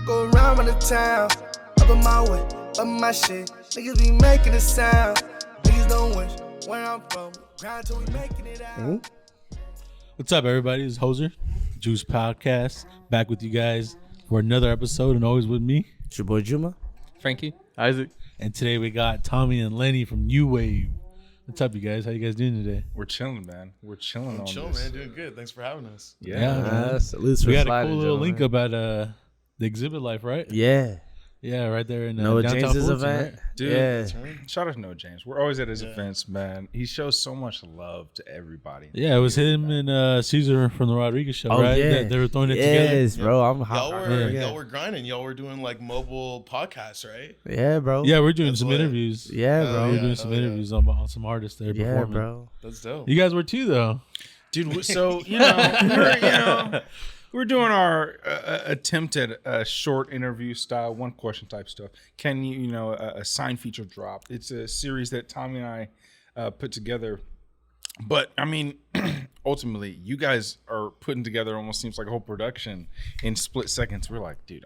Go around the town, up in my way, up my shit. Niggas be making a sound. Niggas don't wish where I'm from. Grind till we making it out. Mm-hmm. What's up, everybody? It's Hoser, Juice Podcast, back with you guys for another episode, and always with me. It's your boy Juma. Frankie. Isaac. And today we got Tommy and Lenny from UWAVEE. What's up, you guys? How you guys doing today? We're chilling, man. We're chilling on chill, this. man. Doing good. Thanks for having us. Yeah. At least We got a cool little link up at the Exhibit Life, right? Yeah. Yeah, right there in Noah downtown James's Fulton, event. right? Dude, Yeah. shout out to Noah James. We're always at his events, man. He shows so much love to everybody. Yeah, it was him and Caesar from the Rodriguez show, Oh, right? yeah. They were throwing it together. Yes, bro. I'm hot. Y'all were grinding. Y'all were doing like mobile podcasts, right? Yeah, bro. Yeah, we're doing That's some lit. interviews. Yeah, bro. We're doing some interviews on some artists there Yeah, performing. bro. That's dope. You guys were too, though. Dude, so, we're doing our attempt at a short interview style, one question type stuff. Can you, a sign feature drop? It's a series that Tommy and I put together. But, I mean, ultimately, you guys are putting together almost seems like a whole production in split seconds. We're like, dude,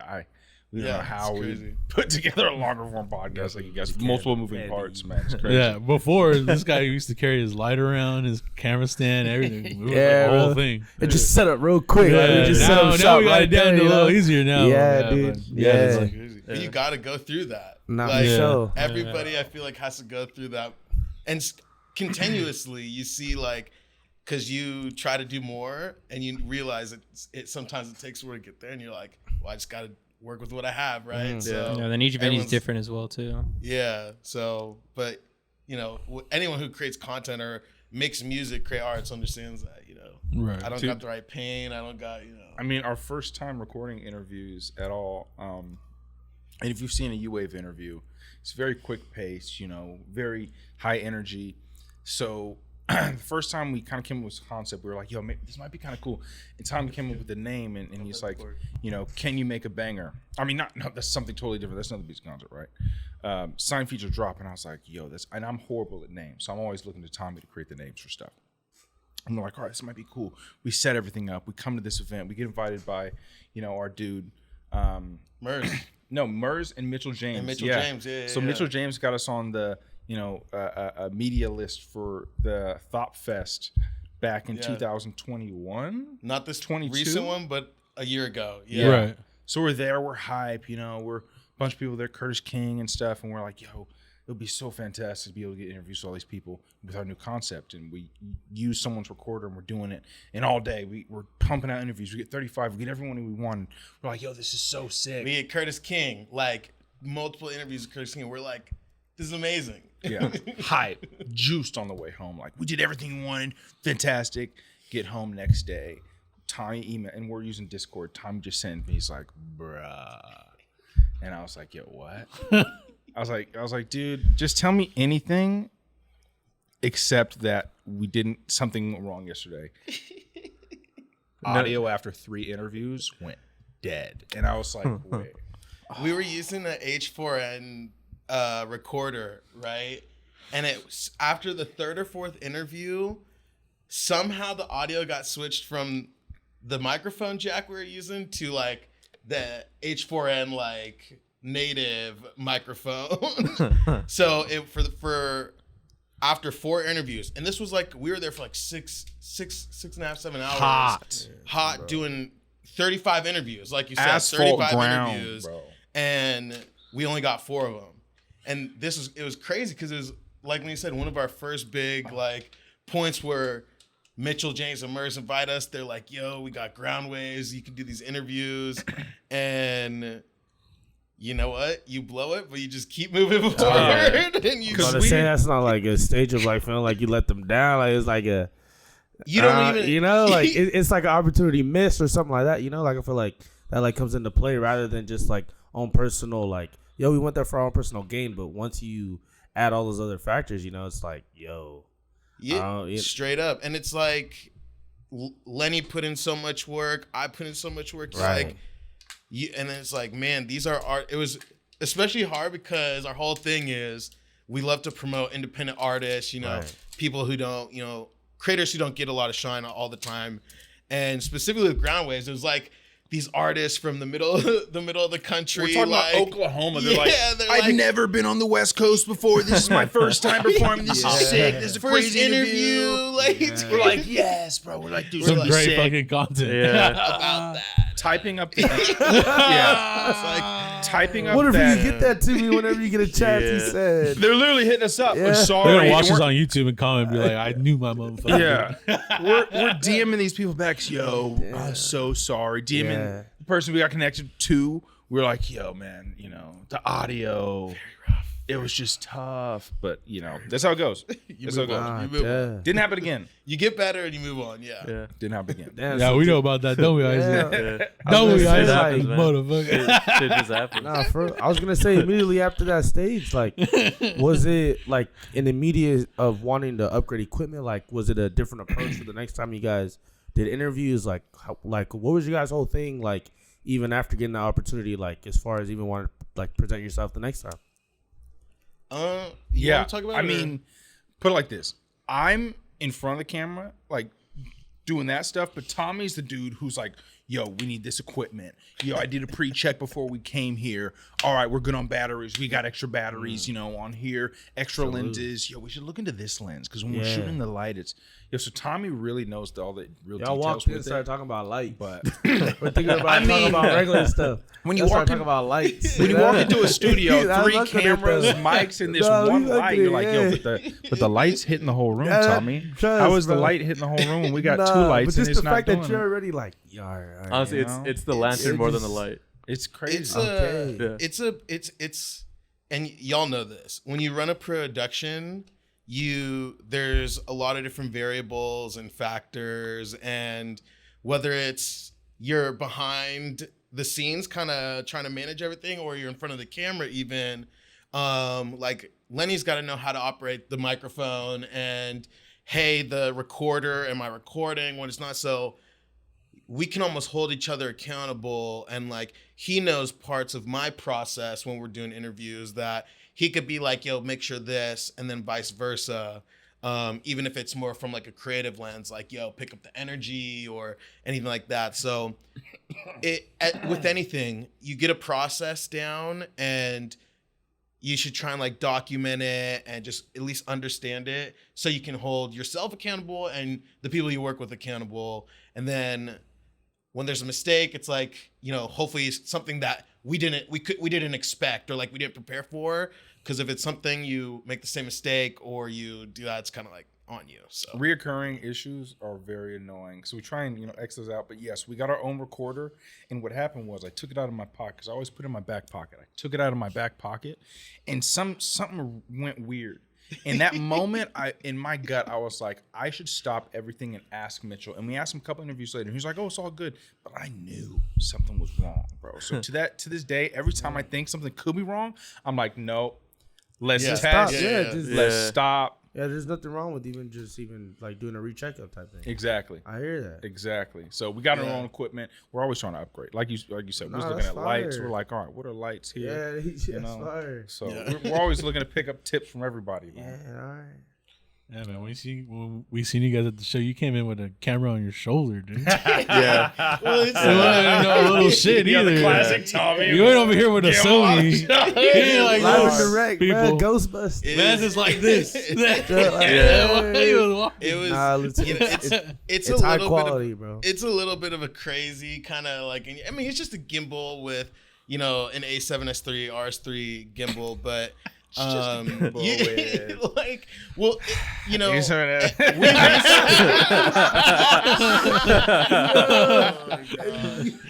we don't know how we put together a longer form podcast like you guys with multiple moving parts, man. It's crazy. Yeah, before this guy used to carry his light around, his camera stand, everything. It was Yeah, the whole bro. thing. It just set up real quick. Like, we just set now, up now shop we got right it down there, to a you little know? easier now. Yeah, dude. but Yeah. it's like- Crazy. But you got to go through that. Not Like, for sure. Everybody, I feel like, has to go through that. And continuously, you see, like, because you try to do more and you realize it sometimes it takes work to get there. And you're like, well, I just got to work with what I have, right? So then each venue is everyone's different as well too. Yeah. So, but anyone who creates content or makes music, create arts, understands that. Right. I don't got the right pain. I don't got I mean, our first time recording interviews at all, and if you've seen a UWAVE interview, it's very quick pace, very high energy. So the first time we kind of came up with this concept, we were like, yo, this might be kind of cool. And Tommy came up with the name, and he's like, can you make a banger? I mean, no, that's something totally different. That's not the Beats concert, right? Sign feature drop, and I was like, yo, and I'm horrible at names, so I'm always looking to Tommy to create the names for stuff. And we're like, all right, this might be cool. We set everything up. We come to this event. We get invited by, our dude. Mers. No, Mers and Mitchell James. And Mitchell James, yeah. So Mitchell James got us on the, a media list for the Thought Fest back in 2021. Not this 22? recent one, but a year ago. Yeah. Right. So we're there. We're hype. We're a bunch of people there, Curtis King and stuff. And we're like, yo, it would be so fantastic to be able to get interviews with all these people with our new concept. And we use someone's recorder and we're doing it. And all day we're pumping out interviews. We get 35. We get everyone we want. We're like, yo, this is so sick. We get Curtis King, like multiple interviews with Curtis King. We're like, this is amazing. Yeah. Hype. Juiced on the way home. Like, we did everything we wanted. Fantastic. Get home next day. Tommy email, and we're using Discord. Tommy just sent me. He's like, bruh. And I was like, yo, what? I was like, dude, just tell me anything except that we didn't something wrong yesterday. Audio after 3 interviews went dead. And I was like, wait. We were using the H4n recorder, right? And it was after the 3rd or 4th interview, somehow the audio got switched from the microphone jack we were using to like the H4n like native microphone. So for after 4 interviews, and this was like we were there for like 6.5, 7 hours. Hot doing 35 interviews, like you said, Asphalt 35 ground, interviews, bro. and we only got 4 of them. And it was crazy because it was like when you said one of our first big like points where Mitchell, James, and Mers invite us. They're like, yo, we got ground waves. You can do these interviews. And you know what? You blow it, but you just keep moving forward. And you Because say that's not like a stage of like feeling like you let them down. Like it's like a, you don't even, like it's like an opportunity missed or something like that. Like I feel like that like comes into play rather than just like on personal like, yo, we went there for our own personal gain. But once you add all those other factors, it's like, yo. Yeah, straight up. And it's like Lenny put in so much work. I put in so much work. It's right. like, and it's like, man, these are art. It was especially hard because our whole thing is we love to promote independent artists, right. People who don't, creators who don't get a lot of shine all the time. And specifically with Ground Waves, it was like these artists from the middle of the country. We're talking about Oklahoma. They're they're I've never been on the West Coast before. This is my first time performing. This is sick. This is a first crazy interview. We're like, Yes, bro. We're like, dude, Some we're great sick. fucking content. Yeah. about that. Typing up the it's like typing up What if that. you get that to me whenever you get a chance? He said. They're literally hitting us up. Yeah. We're They're sorry. gonna watch And this we're- on YouTube and comment and be like, I knew my motherfucker. Yeah, we're DMing these people back. Yo, I'm so sorry. DMing the person we got connected to. We're like, yo, man, the audio. Very rough. It was just tough, but that's how it goes. That's how it goes. You move on. Didn't happen again. You get better and you move on. Yeah. Didn't happen again. Yeah, we know about that, don't we, Isaac? Yeah. Don't we, gonna say, Isaac? like, Motherfucker. Shit just happened. Nah, I was gonna say immediately after that stage, like, was it like an immediate of wanting to upgrade equipment? Like, was it a different approach for the next time you guys did interviews? Like, what was your guys' whole thing? Like, even after getting the opportunity, like, as far as even wanting to like present yourself the next time. You wanna talk about I it, or- mean, put it like this: I'm in front of the camera, like doing that stuff, but Tommy's the dude who's like, "Yo, we need this equipment. Yo, I did a pre-check before we came here. All right, we're good on batteries. We got extra batteries, on here, extra lenses. Yo, we should look into this lens because when we're shooting the light, it's so Tommy really knows all the real Y'all details walked in and with started it. talking about light, But we're thinking about talking about regular stuff. when you Y'all walk started in- talking about lights, when you walk into a studio, I 3 looked at it, cameras, though. mics, and this No, one we looked light, at you're it, like, yeah. yo, but the light's hitting the whole room, Yeah, Tommy. trust, How is the bro. light hitting the whole room when we got 2 Nah, lights but and just it's the not fact doing that you're it? already like, yeah, all right. Honestly, You know? it's the lantern it more than just- the light. It's crazy. It's Okay. it's and y'all know this. When you run a production, there's a lot of different variables and factors, and whether it's you're behind the scenes kind of trying to manage everything, or you're in front of the camera even, like Lenny's got to know how to operate the microphone and, hey, the recorder, am I recording when it's not? So we can almost hold each other accountable, and like he knows parts of my process when we're doing interviews that he could be like, yo, make sure this, and then vice versa. Even if it's more from like a creative lens, like, yo, pick up the energy or anything like that. So with anything, you get a process down and you should try and like document it and just at least understand it so you can hold yourself accountable and the people you work with accountable. And then when there's a mistake, it's like, hopefully it's something that we didn't expect or like we didn't prepare for. Because if it's something you make the same mistake or you do that, it's kind of like on you. So Reoccurring issues are very annoying. So we try and, X those out. But yes, we got our own recorder. And what happened was I took it out of my pocket because I always put it in my back pocket. I took it out of my back pocket and something went weird. In that moment, in my gut, I was like, I should stop everything and ask Mitchell. And we asked him a couple interviews later. He's like, oh, it's all good. But I knew something was wrong, bro. So to this day, every time I think something could be wrong, I'm like, no, let's test. Stop. Let's stop. Yeah, there's nothing wrong with even like doing a recheckup type thing. Exactly. I hear that. Exactly. So we got our own equipment. We're always trying to upgrade. Like you said, we're just looking that's at lights. fire. We're like, all right, what are lights here? Yeah, that's fire. So we're always looking to pick up tips from everybody, man. Yeah, all right. Yeah, man. When we seen you guys at the show, you came in with a camera on your shoulder, dude. Yeah. well, it's no little shit Yeah, either. the classic Tommy. You ain't over here with a Get Sony. lost. You ain't like Live those and direct, people. man. Ghostbusters. Man's just like this. It was Nah, listen, it's it's a high little quality, bro. It's a little bit of a crazy kind of like, I mean, it's just a gimbal with an A7 S3 RS3 gimbal, but like, well,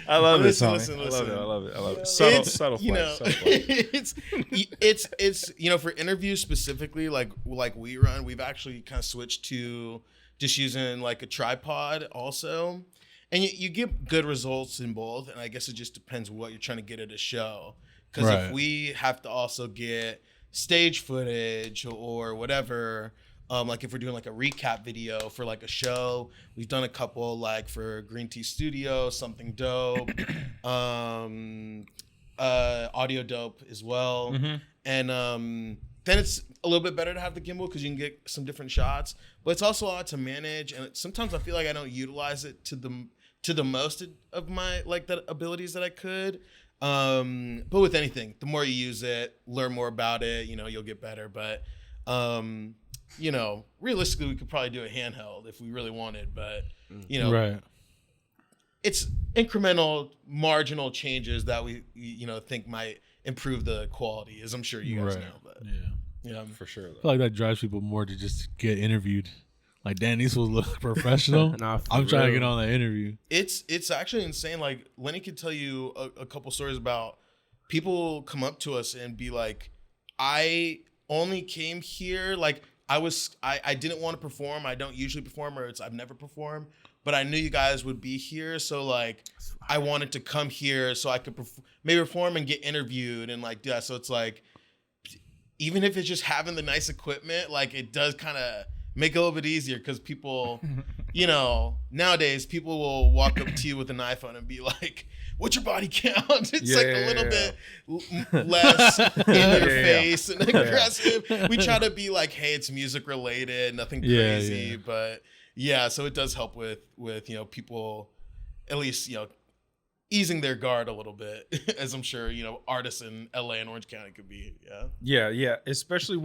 I love it, Tommy. listen. I love it. Subtle play. It's for interviews specifically, like we run, we've actually kind of switched to just using like a tripod also, and you get good results in both. And I guess it just depends what you're trying to get at a show, because Right. if we have to also get stage footage or whatever, like if we're doing like a recap video for like a show, we've done a couple like for Green Tea Studio, Something Dope, Audio Dope as well. And then it's a little bit better to have the gimbal because you can get some different shots, but it's also a lot to manage. And sometimes I feel like I don't utilize it to to the most of my like the abilities that I could. But with anything, the more you use it, learn more about it, you know, you'll get better. But you know, realistically, we could probably do a handheld if we really wanted. But you know, Right. it's incremental, marginal changes that we you know think might improve the quality, as I'm sure you guys Right. know. But Yeah. for sure. I feel like that drives people more to just get interviewed. Like, damn, these will look professional. Nah, for I'm trying to real. get on that interview. it's actually insane. Like Lenny could tell you a couple stories about people come up to us and be like, I only came here, like I didn't want to perform. I don't usually perform, or I've never performed, but I knew you guys would be here. So like I wanted to come here so I could maybe perform and get interviewed and like do that. So it's like, even if it's just having the nice equipment, like it does kind of make it a little bit easier, because people, you know, nowadays people will walk up to you with an iPhone and be like, "What's your body count?" It's like a little bit less in your face and aggressive. We try to be like, "Hey, it's music related, nothing crazy." But yeah, so it does help with you know, people at least, you know, easing their guard a little bit, as I'm sure, you know, artists in LA and Orange County could be. Yeah, especially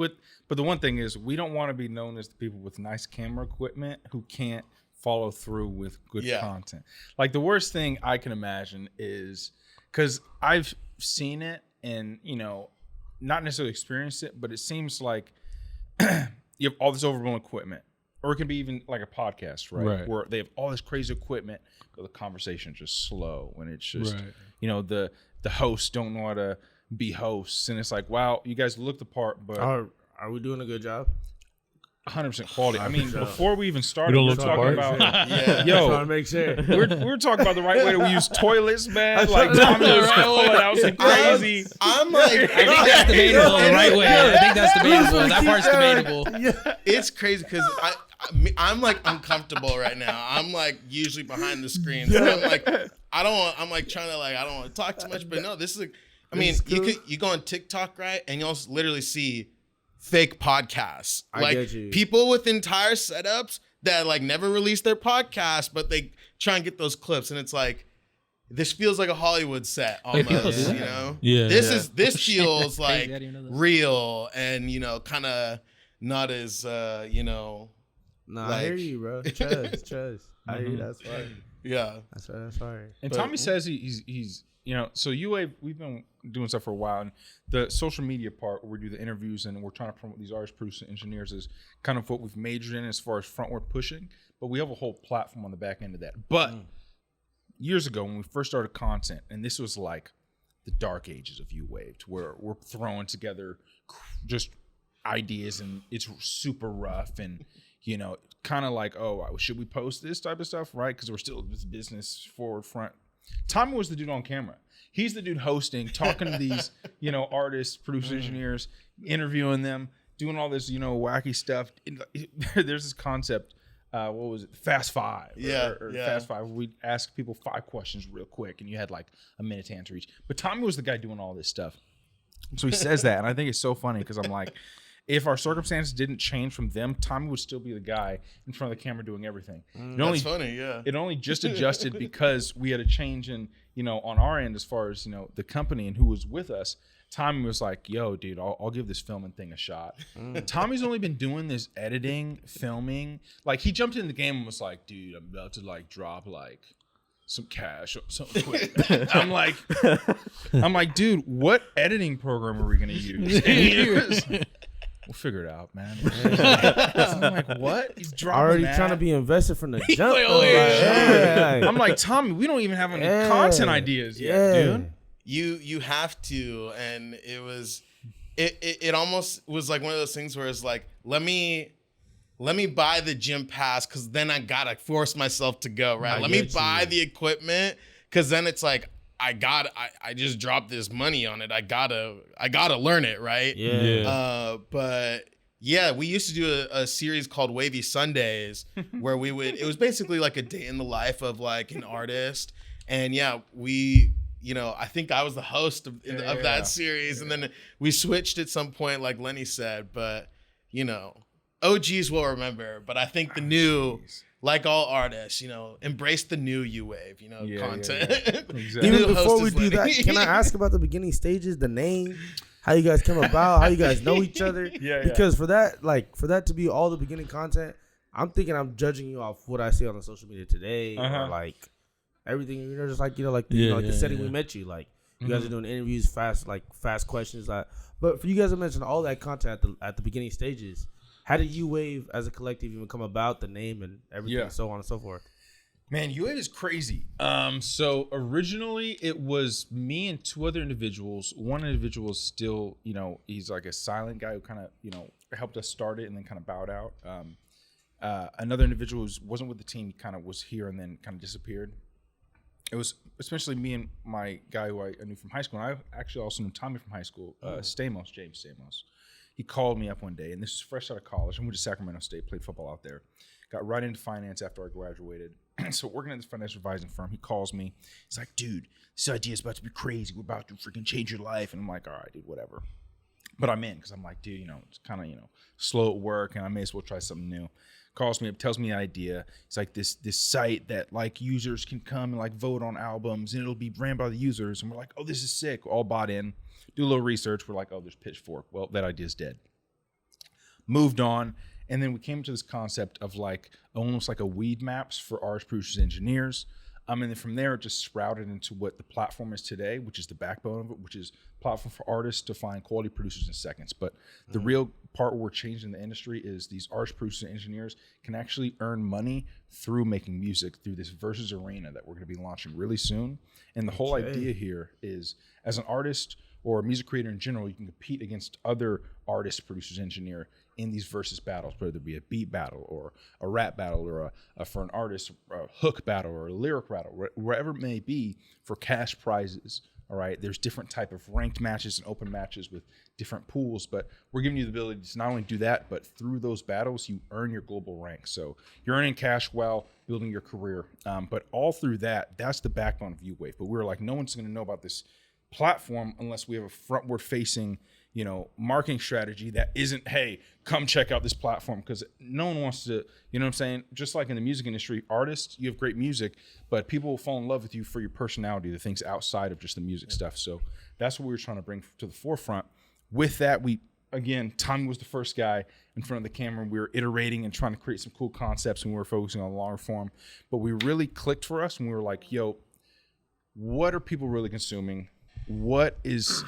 but the one thing is, we don't want to be known as the people with nice camera equipment who can't follow through with good content. Like, the worst thing I can imagine is, because I've seen it and, you know, not necessarily experienced it, but it seems like you have all this overwhelming equipment, or it can be even like a podcast, right? Where they have all this crazy equipment, but the conversation is just slow, and it's just, you know, the hosts don't know how to be hosts, and it's like, wow, you guys look the part, but Are we doing a good job? 100% quality. I mean, before we even started, don't we were look the talking part? about, Just yo, want to make sure. we were talking about the right way to use toilets, man. Like, Tommy was pulling out some crazy. I'm like, I think that's debatable the right way. I think that's debatable. That part's debatable. it's crazy because I'm like uncomfortable right now. I'm like usually behind the screen. So I'm like, I'm like trying to like, I don't want to talk too much, but no, this is, I mean, you go on TikTok, right? And you'll literally see fake podcasts. Like people with entire setups that like never release their podcast, but they try and get those clips. And it's like, this feels like a Hollywood set almost, you know? Yeah. This feels like I didn't know this. real and, you know, kind of not as, you know. Nah, like, I hear you, bro. Trust. I hear you. That's fine. Yeah. That's fine. And Tommy says he's you know, so UWAVE, we've been doing stuff for a while, and the social media part where we do the interviews and we're trying to promote these artists, producers, engineers is kind of what we've majored in as far as frontward pushing, but we have a whole platform on the back end of that. But years ago when we first started content, and this was like the dark ages of UWAVE, where we're throwing together just ideas and it's super rough and, you know, kind of like, oh, should we post this type of stuff, right? Because we're still this business forward front. Tommy was the dude on camera. He's the dude hosting, talking to these, you know, artists, producers, engineers, interviewing them, doing all this, you know, wacky stuff. There's this concept, what was it? Fast Five. Or Fast Five. We'd ask people 5 questions real quick, and you had like a minute to answer each. But Tommy was the guy doing all this stuff. So he says that, and I think it's so funny because I'm like, if our circumstances didn't change from them, Tommy would still be the guy in front of the camera doing everything. That's funny, yeah. It only just adjusted because we had a change in, you know, on our end as far as, you know, the company and who was with us. Tommy was like, yo, dude, I'll give this filming thing a shot. Tommy's only been doing this editing, filming. Like, he jumped in the game and was like, dude, I'm about to, like, drop, like, some cash or something quick. I'm like, dude, what editing program are we going to use? And he was, we'll figure it out, man. I'm like, what? He's dropping Already that. trying to be invested from the jump. I'm like, Tommy, we don't even have any content ideas yet, dude. You have to, and it almost was like one of those things where it's like, let me buy the gym pass because then I gotta force myself to go, right? Let me buy the equipment because then it's like I just dropped this money on it. I gotta learn it, right? Yeah. But yeah, we used to do a series called UWAVEE Sundays where it was basically like a day in the life of like an artist. And yeah, you know, I think I was the host of that series. And then we switched at some point, like Lenny said, but you know, OGs will remember, but I think the new like all artists, embrace the new UWAVE, content. Exactly. Even New before host we is do that, Lenny. can I ask about the beginning stages, the name, how you guys come about, how you guys know each other? Yeah. Because for that to be all the beginning content, I'm thinking I'm judging you off what I see on the social media today, or like everything. Just like the setting we met you. Like you guys are doing interviews, fast questions. But for you guys to mention all that content at the beginning stages, how did UWAVE as a collective even come about, the name and everything, so on and so forth? Man, UWAVE is crazy. So originally it was me and two other individuals. One individual is still, he's like a silent guy who kind of, helped us start it and then kind of bowed out. Another individual wasn't with the team, he kind of was here and then kind of disappeared. It was especially me and my guy who I knew from high school. And I actually also knew Tommy from high school, James Stamos. He called me up one day, and this was fresh out of college. I went to Sacramento State, played football out there. Got right into finance after I graduated. So working at this financial advising firm, he calls me. He's like, dude, this idea is about to be crazy. We're about to freaking change your life. And I'm like, all right, dude, whatever. But I'm in because I'm like, dude, it's kind of, slow at work, and I may as well try something new. Calls me up, tells me the idea. It's like this site that like users can come and like vote on albums, and it'll be ran by the users. And we're like, oh, this is sick. We're all bought in. Do a little research. We're like, oh, there's Pitchfork. Well, that idea's dead. Moved on. And then we came to this concept of like almost like a weed maps for artists, producers, engineers. And then from there, it just sprouted into what the platform is today, which is the backbone of it, which is platform for artists to find quality producers in seconds. But the real part where we're changing the industry is these artists, producers, and engineers can actually earn money through making music through this Versus Arena that we're going to be launching really soon. And the whole idea here is, as an artist or a music creator in general, you can compete against other artists, producers, engineer in these versus battles, whether it be a beat battle or a rap battle or for an artist, a hook battle or a lyric battle, wherever it may be, for cash prizes. All right, there's different type of ranked matches and open matches with different pools, but we're giving you the ability to not only do that, but through those battles, you earn your global rank. So you're earning cash while building your career. But all through that's the backbone of UWAVE. But we were like, no one's going to know about this platform unless we have a frontward facing marketing strategy that isn't, hey, come check out this platform, because no one wants to, you know what I'm saying? Just like in the music industry, artists, you have great music, but people will fall in love with you for your personality, the things outside of just the music stuff. So that's what we were trying to bring to the forefront. With that, Tommy was the first guy in front of the camera. We were iterating and trying to create some cool concepts, and we were focusing on longer form. But we really clicked for us, and we were like, yo, what are people really consuming? What is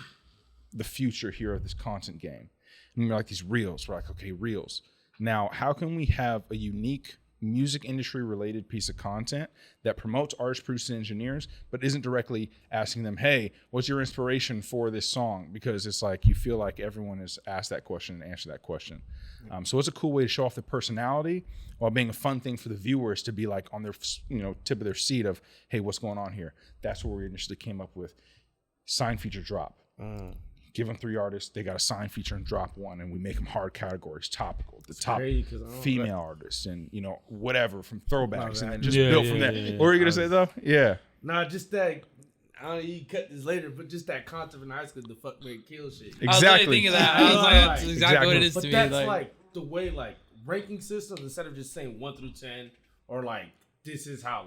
the future here of this content game? And we're like, these reels. We're like, okay, reels. Now, how can we have a unique music industry related piece of content that promotes artists, producers, and engineers, but isn't directly asking them, hey, what's your inspiration for this song? Because it's like you feel like everyone has asked that question and answered that question. So it's a cool way to show off the personality while being a fun thing for the viewers to be like on their tip of their seat of, hey, what's going on here? That's where we initially came up with sign, feature, drop. Give them 3 artists, they got a sign, feature, and drop one, and we make them hard categories, topical, the top female artists, and whatever from throwbacks, and then just built from there. What were you gonna say though? Yeah. Nah, just that. I don't know, you cut this later, but just that concept in high school, the fuck made kill shit. Exactly. I was really thinking that. I was like, that's exactly what it is but to me. That's like the way ranking systems, instead of just saying 1 through 10 or this is how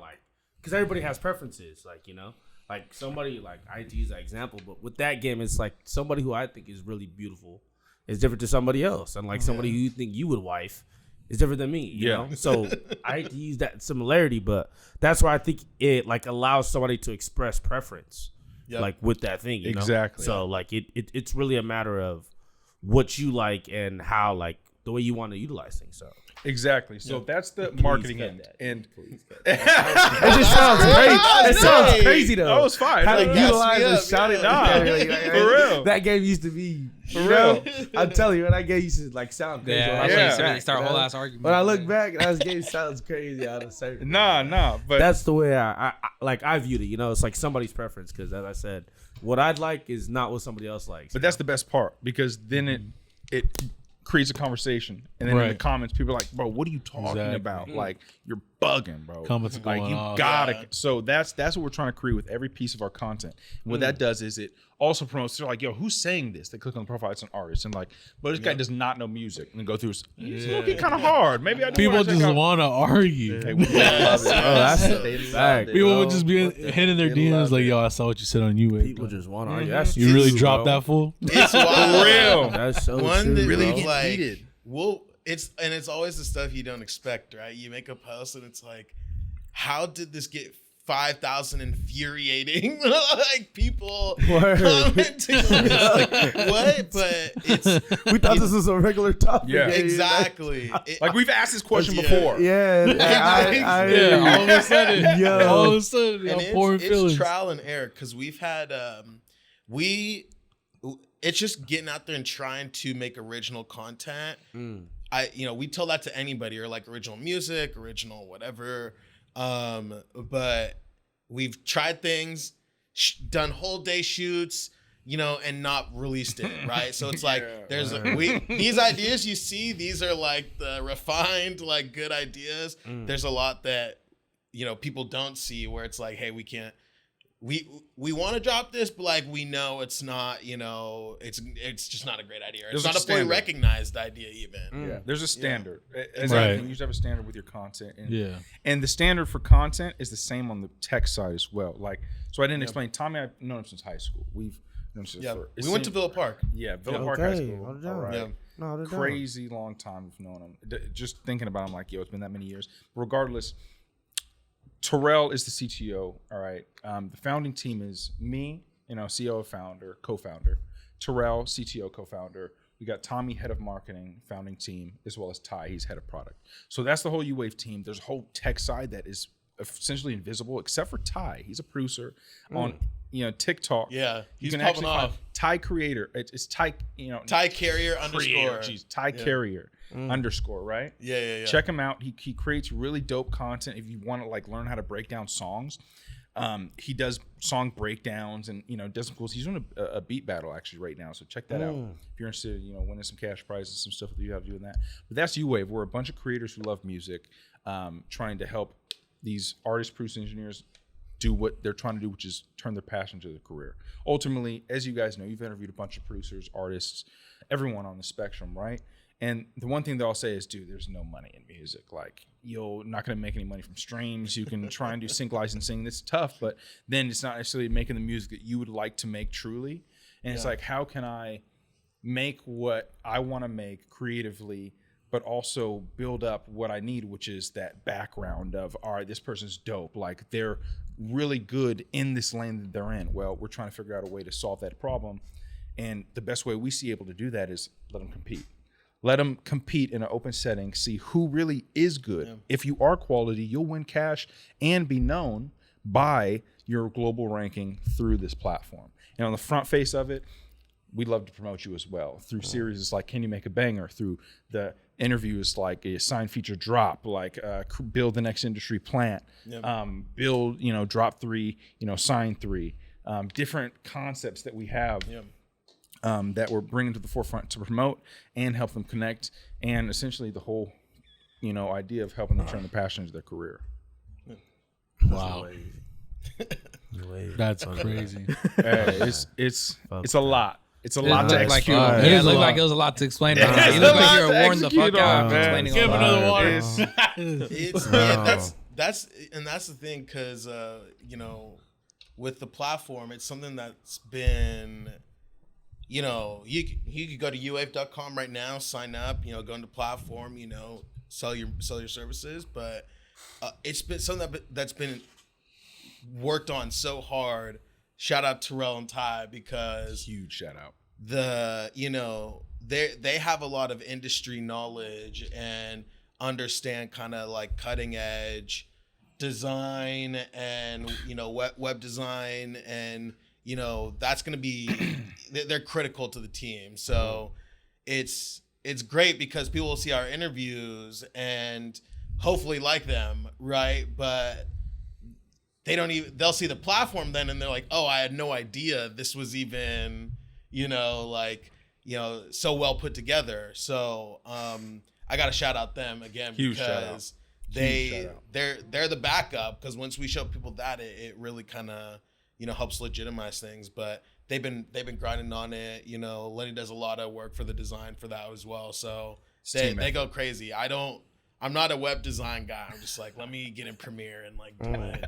because everybody has preferences, like somebody I hate to use that example, but with that game, it's like somebody who I think is really beautiful is different to somebody else, and somebody who you think you would wife is different than me. You know, so I hate to use that similarity, but that's where I think it allows somebody to express preference, with that thing. You know? So it's really a matter of what you like and how the way you want to utilize things. So. Exactly. So that's the marketing end. And it just sounds crazy. It sounds crazy though. That was fine. How to utilize and shout it. For real. That game used to be for real. I'm telling you, that game used to sound crazy. They start a whole ass argument. When I look back, that game sounds crazy on the surface. Nah. But that's the way I viewed it. It's like somebody's preference, because as I said, what I'd like is not what somebody else likes. But that's the best part, because then it creates a conversation, and then in the comments people are like, bro, what are you talking about? Like, you're bugging, bro. Comments are like going you off. gotta. Yeah. So that's what we're trying to create with every piece of our content. And what that does is it also promotes. They're like, yo, who's saying this? They click on the profile, it's an artist, and like, but this guy does not know music, and go through. It's looking kind of hard. Maybe I do People wanna check just out- want to argue. They love it. that's They a love fact. it, People bro. would just be hitting their They DMs love like, it. "Yo, I saw what you said on UWAVE." People just want to argue. That's You really true, dropped bro. that fool? It's For wild. real. That's so One true, that Really bro. get like, heated. it's always the stuff you don't expect, right? You make a post and it's like, how did this get 5,000 infuriating like people Word. commenting on this? Like, what? But it's We thought this was a regular topic. Yeah. exactly Like we've asked this question Yeah. before. Yeah, I Yeah, all of a sudden, Yo. all of a sudden, and I'm pouring it's feelings. trial and error because we've had it's just getting out there and trying to make original content. We tell that to anybody, or like original music, original whatever. But we've tried things, done whole day shoots, and not released it, right? So it's like these ideas you see, these are like the refined, like good ideas. There's a lot that people don't see where it's like, hey, we can't. We want to drop this, but like we know it's not, it's just not a great idea. It's There's not a a fully standard. recognized idea even. Yeah, there's a standard. As Right. anything, you should have a standard with your content. And, Yeah. and the standard for content is the same on the tech side as well. Like, so I didn't explain. Tommy, I've known him since high school. We've known him since We went to Villa Park. Yeah, Villa Park High School. hold it down. All right. Yeah. No, hold it down. Crazy long time of knowing him. Just thinking about him, like, yo, it's been that many years. Regardless, Terrell is the CTO. All right. The founding team is me, CEO, founder, co-founder. Terrell, CTO, co-founder. We got Tommy, head of marketing, founding team, as well as Ty, he's head of product. So that's the whole UWAVE team. There's a whole tech side that is essentially invisible, except for Ty. He's a producer on TikTok. Yeah, you he's can popping actually find off. Ty Creator. It's Ty, Ty Carrier Creator. _ Jeez, Ty Carrier _ right? Yeah. Check him out. He creates really dope content. If you want to like learn how to break down songs, he does song breakdowns and does some cool. He's doing a beat battle actually right now, so check that out if you're interested. Winning some cash prizes, some stuff that you have to do in that. But that's UWAVE. We're a bunch of creators who love music, trying to help these artists, producers, engineers do what they're trying to do, which is turn their passion to their career. Ultimately, as you guys know, you've interviewed a bunch of producers, artists, everyone on the spectrum, right? And the one thing that I'll say is, dude, there's no money in music. Like, you're not going to make any money from streams. You can try and do sync licensing. That's tough, but then it's not necessarily making the music that you would like to make truly. And it's like, how can I make what I want to make creatively, but also build up what I need, which is that background of, all right, this person's dope. Like, they're really good in this lane that they're in. Well, we're trying to figure out a way to solve that problem. And the best way we see able to do that is let them compete. Let them compete in an open setting, see who really is good. Yeah. If you are quality, you'll win cash and be known by your global ranking through this platform. And on the front face of it, we'd love to promote you as well. Through series like Can You Make a Banger? Through the interviews like a signed feature drop, like build the next industry plant, build, drop 3, sign 3, different concepts that we have. That we're bringing to the forefront to promote and help them connect, and essentially the whole, idea of helping them turn their passion into their career. Wow, that's crazy. It's a lot. It's a lot to execute. It looked like it was a lot to explain. You look like you were worn the fuck out explaining Give him all another that. water. That's the thing, because with the platform, it's something that's been. You could go to UWAVE.com right now, sign up, go into platform, sell your services. But it's been something that's been worked on so hard. Shout out Terrell and Ty, because huge shout out. They have a lot of industry knowledge and understand kind of like cutting edge design and web design, and that's going to be, they're critical to the team. So it's great because people will see our interviews and hopefully like them, right? But they'll see the platform then and they're like, oh, I had no idea this was even, so well put together. So I got to shout out them again, Huge because they're the backup, because once we show people that, it really kind of helps legitimize things. But they've been grinding on it. Lenny does a lot of work for the design for that as well. So they go crazy. I'm not a web design guy. I'm just like, let me get in Premiere and like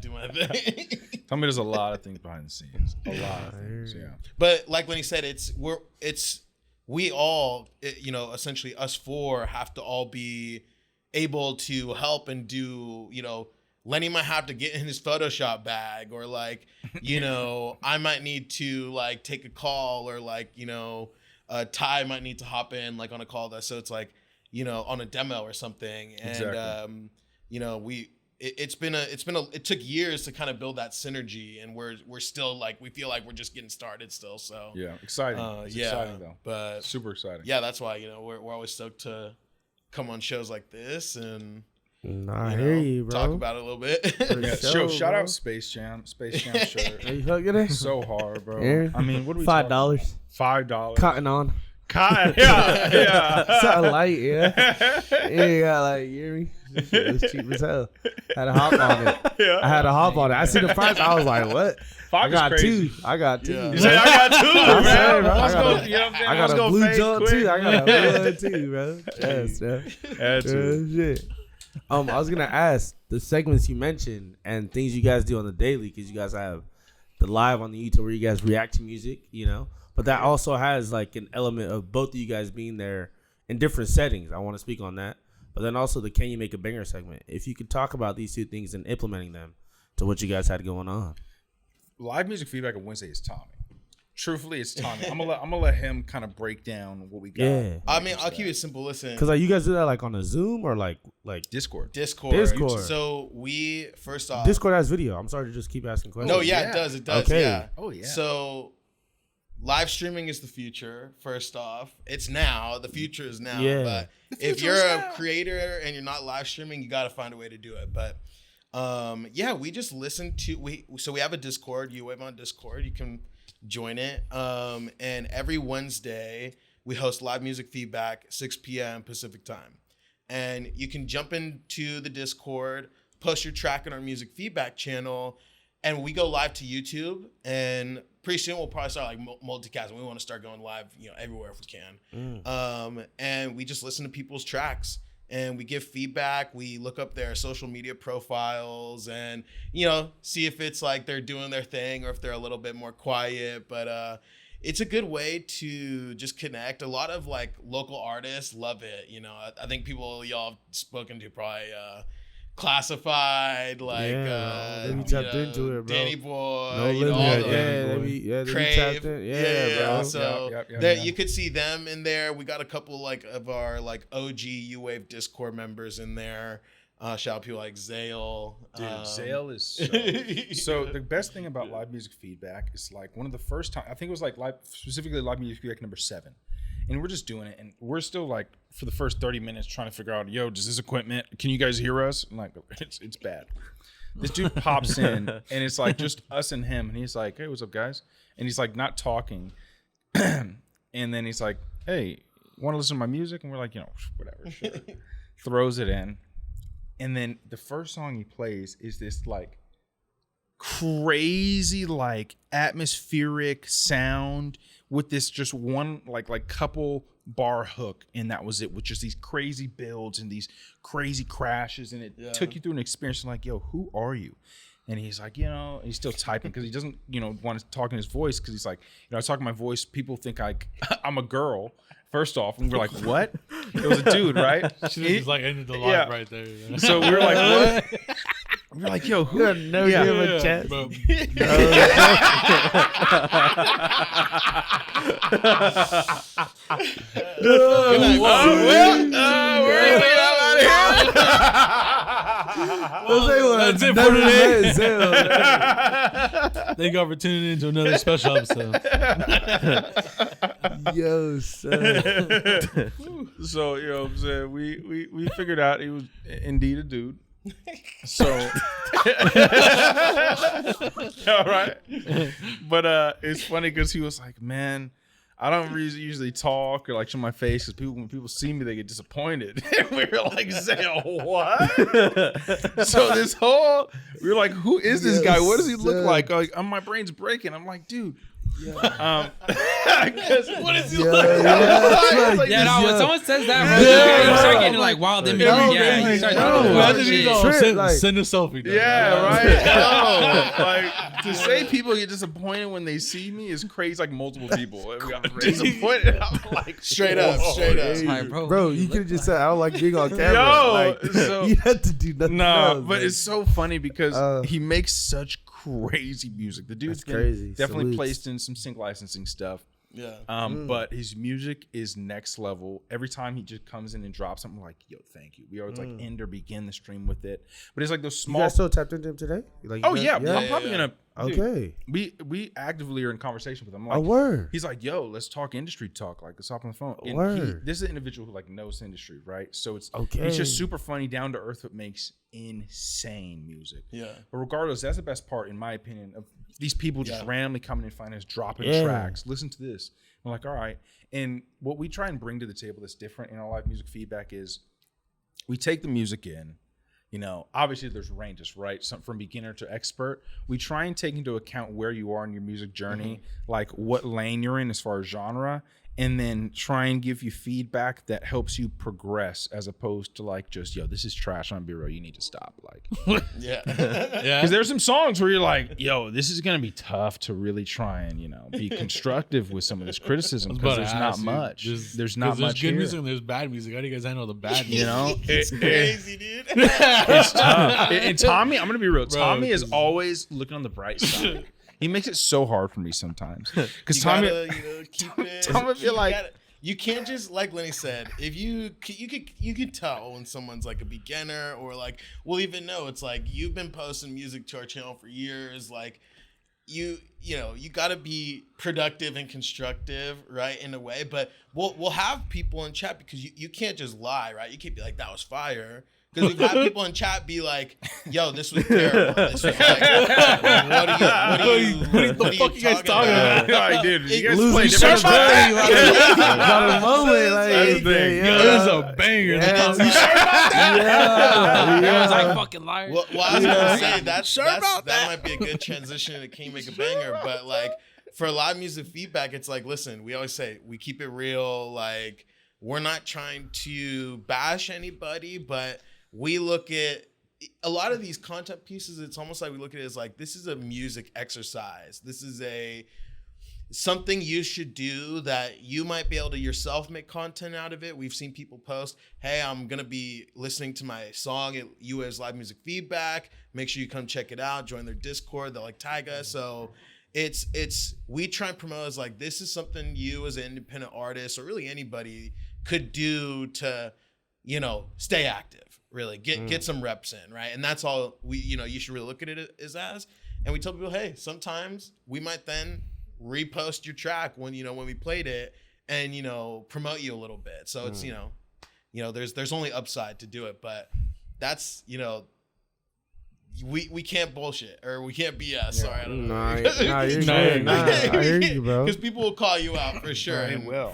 do my thing. Tommy does a lot of things behind the scenes. A lot of things, yeah. But like Lenny said, we all, essentially us four have to all be able to help and do, Lenny might have to get in his Photoshop bag, or like, I might need to like take a call, or like, Ty might need to hop in like on a call. So it's like, on a demo or something. And, exactly. it took years to kind of build that synergy, and we're still like, we feel like we're just getting started still. So yeah, exciting. Exciting though, but super exciting. Yeah, that's why we're always stoked to come on shows like this and I hear you, bro. Talk about it a little bit. Yeah, shout out Space Jam shirt. Are you hugging it? So hard, bro. Yeah. I mean, what are we $5? $5. Cotton on. Cotton, yeah. Something light, yeah. Yeah, like, you hear me? This shit was cheap as hell. Had a hop on it. Yeah. I had a hop on it. I see the price. I was like, what? $5 I got crazy. two. I got two. Yeah. You say I got two, man. saying, bro. I got a blue jump too. I got a blue one too, bro. Yes, bro. That's Shit. I was gonna ask the segments you mentioned and things you guys do on the daily, because you guys have the live on the YouTube where you guys react to music, but that also has like an element of both of you guys being there in different settings. I want to speak on that, but then also the Can You Make a Banger segment. If you could talk about these two things and implementing them to what you guys had going on. Live music feedback on Wednesday is Tommy. Truthfully, it's Tommy. I'm gonna let him kind of break down what we got. Yeah. I mean, I'll keep it simple. Listen, Because like you guys do that like on a Zoom or like Discord. Discord. So we first off, Discord has video. I'm sorry to just keep asking questions. No, yeah, it does. It does. Okay. Yeah. Oh yeah. So live streaming is the future. First off, it's now. The future is now. Yeah. But if you're a creator and you're not live streaming, you got to find a way to do it. But we just listen to So we have a Discord. UWAVEE on Discord. You can join it. And every Wednesday we host live music feedback 6 p.m. Pacific time. And you can jump into the Discord, post your track on our music feedback channel, and we go live to YouTube. And pretty soon we'll probably start like multicasting. We want to start going live, everywhere if we can. And we just listen to people's tracks and we give feedback. We look up their social media profiles and, see if it's like they're doing their thing or if they're a little bit more quiet. But it's a good way to just connect. A lot of like local artists love it. I think people y'all have spoken to probably Classified, like they be tapped into it, bro. Danny Boy, No all limit. the They be Crave. tapped in. Yeah, bro. So you could see them in there. We got a couple like of our like OG UWAVE Discord members in there. Shout out people like Zale. Dude, Zale is so the best thing about live music feedback is like one of the first time, I think it was like specifically live music feedback number 7. And we're just doing it, and we're still like for the first 30 minutes trying to figure out, does this equipment? Can you guys hear us? I'm like, it's bad. This dude pops in, and it's like just us and him, and he's like, hey, what's up, guys? And he's like not talking, and then he's like, hey, want to listen to my music? And we're like, whatever, sure. Throws it in, and then the first song he plays is this like crazy like atmospheric sound with this just one like couple bar hook, and that was it, with just these crazy builds and these crazy crashes, and it took you through an experience like, who are you? And he's like, he's still typing because he doesn't want to talk in his voice, because he's like, I talk in my voice, people think I'm a girl first off, and we're like, what? It was a dude, right? She just like ended the live right there. So we were like, what? We're like, who? No give a chance. Bro. That's it for today. Thank y'all for tuning in to another special episode. Yo, son. So, you know what I'm saying? We figured out he was indeed a dude. So, all right. But it's funny because he was like, man, I don't usually talk or like show my face because when people see me, they get disappointed. And we were like saying, what? So we were like, who is this guy? What does he look like? My brain's breaking. I'm like, dude. What is he look like? When someone says that, bro, you start getting like wild imagery. You start doing wild shit. Send a selfie. Dog. Yeah, right. Like to say people get disappointed when they see me is crazy. Like multiple people have gotten disappointed. I'm like straight up. Like, bro, you could have just said I don't like being on camera. So you have to do nothing. But man. It's so funny because he makes such crazy music. The dude's crazy. Definitely placed in some sync licensing stuff. Yeah. But his music is next level. Every time he just comes in and drops something, we're like, yo, thank you. We always like end or begin the stream with it. But it's like those small. You guys still tapped into him today? Like, I'm probably gonna. Okay. Dude, we actively are in conversation with him. Like, a word. He's like, yo, let's talk industry talk. Like, let's hop on the phone. And word. This is an individual who like knows the industry, right? So it's okay. He's just super funny, down to earth, but makes insane music. Yeah. But regardless, that's the best part, in my opinion, of these people just randomly coming and finding us dropping tracks. Listen to this. I'm like, all right. And what we try and bring to the table that's different in our live music feedback is we take the music in. You know, obviously there's ranges, right? From beginner to expert. We try and take into account where you are in your music journey, like what lane you're in as far as genre, and then try and give you feedback that helps you progress as opposed to like just, yo, this is trash on B-roll, you need to stop. Like, yeah. Because there's some songs where you're like, yo, this is going to be tough to really try and, you know, be constructive with some of this criticism because there's not much. There's not much. There's good here. music and there's bad music. How do you guys handle the bad music? You know, it's crazy, dude. It's tough. And Tommy, I'm gonna be real. Bro, Tommy is always looking on the bright side. He makes it so hard for me sometimes because Tommy, Tommy, keep it. Tommy feel like you can't just, like Lenny said, if you could tell when someone's like a beginner or like we'll even know it's like you've been posting music to our channel for years, like. You know, you got to be productive and constructive, right, in a way. But we'll have people in chat because you can't just lie, right? You can't be like, that was fire. Because we've had people in chat be like, yo, this was terrible. This was like, what are you guys talking about? I did. You guys Losing play shit different about a moment. Like, Yo, this is a banger. Everyone's like fucking liar. Well, I was gonna say that might be a good transition to King Make a Banger, but like for live music feedback, it's like, listen, we always say we keep it real. Like we're not trying to bash anybody, but we look at a lot of these content pieces. It's almost like we look at it as like this is a music exercise. This is something you should do that you might be able to yourself make content out of it. We've seen people post, hey, I'm going to be listening to my song at UWAVEE's live music feedback. Make sure you come check it out. Join their Discord. They'll like tag us. So we try and promote as like, this is something you as an independent artist or really anybody could do to, you know, stay active, really get some reps in. Right. And that's all you should really look at it as, and we tell people, hey, sometimes we might then repost your track when we played it and promote you a little bit. So it's there's only upside to do it, but that's we can't bullshit or we can't BS. Yeah. Sorry, I don't know. I hear you, bro. Because people will call you out for sure. They will.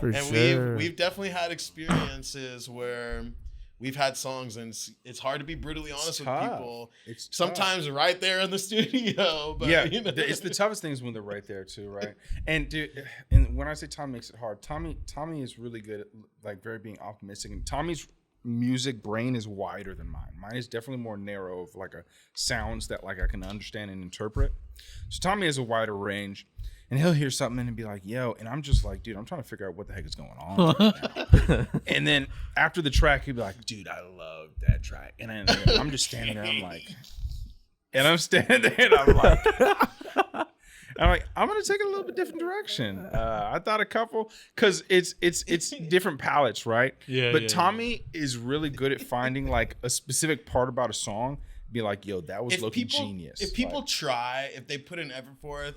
We've definitely had experiences where we've had songs and it's hard to be brutally honest with people. It's sometimes tough. Right there in the studio. But, it's the toughest things when they're right there too, right? And dude, and when I say Tommy makes it hard, Tommy is really good at like being optimistic, and Tommy's music brain is wider than mine. Mine is definitely more narrow of like sounds that like I can understand and interpret. So Tommy has a wider range. And he'll hear something and be like, yo, and I'm just like, dude, I'm trying to figure out what the heck is going on right now. And then after the track, he'll be like, dude, I love that track. And I'm just standing there, I'm like, I'm going to take it a little bit different direction. I thought a couple, because it's different palettes, right? Yeah. But Tommy is really good at finding like a specific part about a song, be like, yo, that was looking genius. If people try, if they put an effort forth,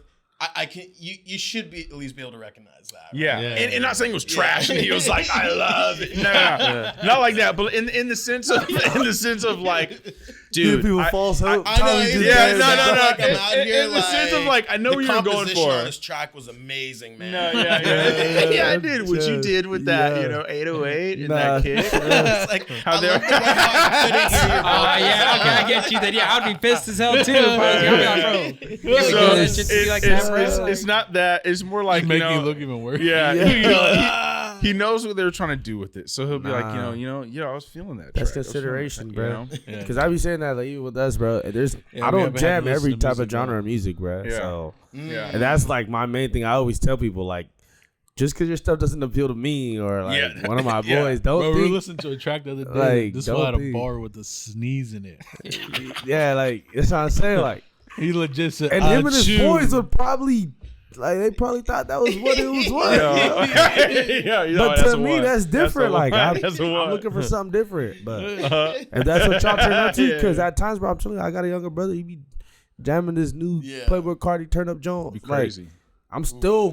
I can. You should be at least be able to recognize that. Right? Yeah. Yeah. And not saying it was trash, and he was like, "I love it." No, not like that. But in the sense of like, Give dude, people false hope. I know. Tommy He's did yeah, that. no. Like, I'm out here, In the sense of like, like, I know the what you're going composition for. on this track was amazing, man. No, yeah, I did what you did with that, Yeah. 808 and Nah. that kick. It's like, How I they're- love the way how I couldn't hear your Oh vocals. yeah, okay, I get you. Then yeah, I'd be pissed as hell too. If I was bro. You would do So that shit to me like that, bro. it's not that. It's more like, Make you you know, look even worse. yeah. Yeah. He knows what they were trying to do with it, so he'll be like, Nah. I was feeling that. That's track. I was feeling consideration, that, bro. you know? Yeah. Because I be saying that like even with us, bro. There's Yeah, I we don't haven't had jam to listen every to type music, of genre bro. of music, bro. Yeah. So Yeah. and that's like my main thing. I always tell people like, just because your stuff doesn't appeal to me or like Yeah. one of my Yeah. boys, don't Bro, we were think. listening to a track the other day. Like, this don't one had a think. bar with a sneeze in it. Yeah, like that's what I'm saying. Like, He legit said, and him and his "Achoo." boys would probably like they probably thought that was what it was worth. Yeah, you know, But that's to a me, one. that's different. a Like one. I'm That's a one. looking for something different. But Uh-huh. if that's what y'all turn up to, Yeah. because at times, bro, I'm telling you, I got a younger brother. He be jamming this new Yeah. Playboy Cardi turn up joint. Be Like, crazy. I'm still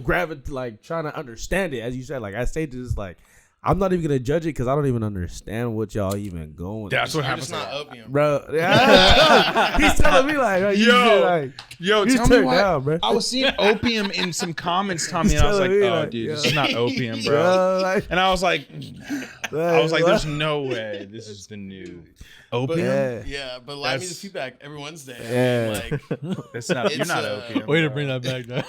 like trying to understand it, as you said. Like I say to this, like I'm not even gonna judge it because I don't even understand what y'all even going. That's what You're happens. just not opium. bro. Yeah. He's telling me like, oh, you Yo. should, like Yo, you tell me turned what. down, bro. I was seeing opium in some comments, Tommy, and I was like, telling me, "Oh, like, dude, yeah. this is not opium, bro." Bro, like, And I was like, "There's no way this is the new opium. yeah. Yeah, but live That's- music feedback every Wednesday. Yeah. Like, That's not. You're It's, not uh, opium. Way to bro. bring that back now.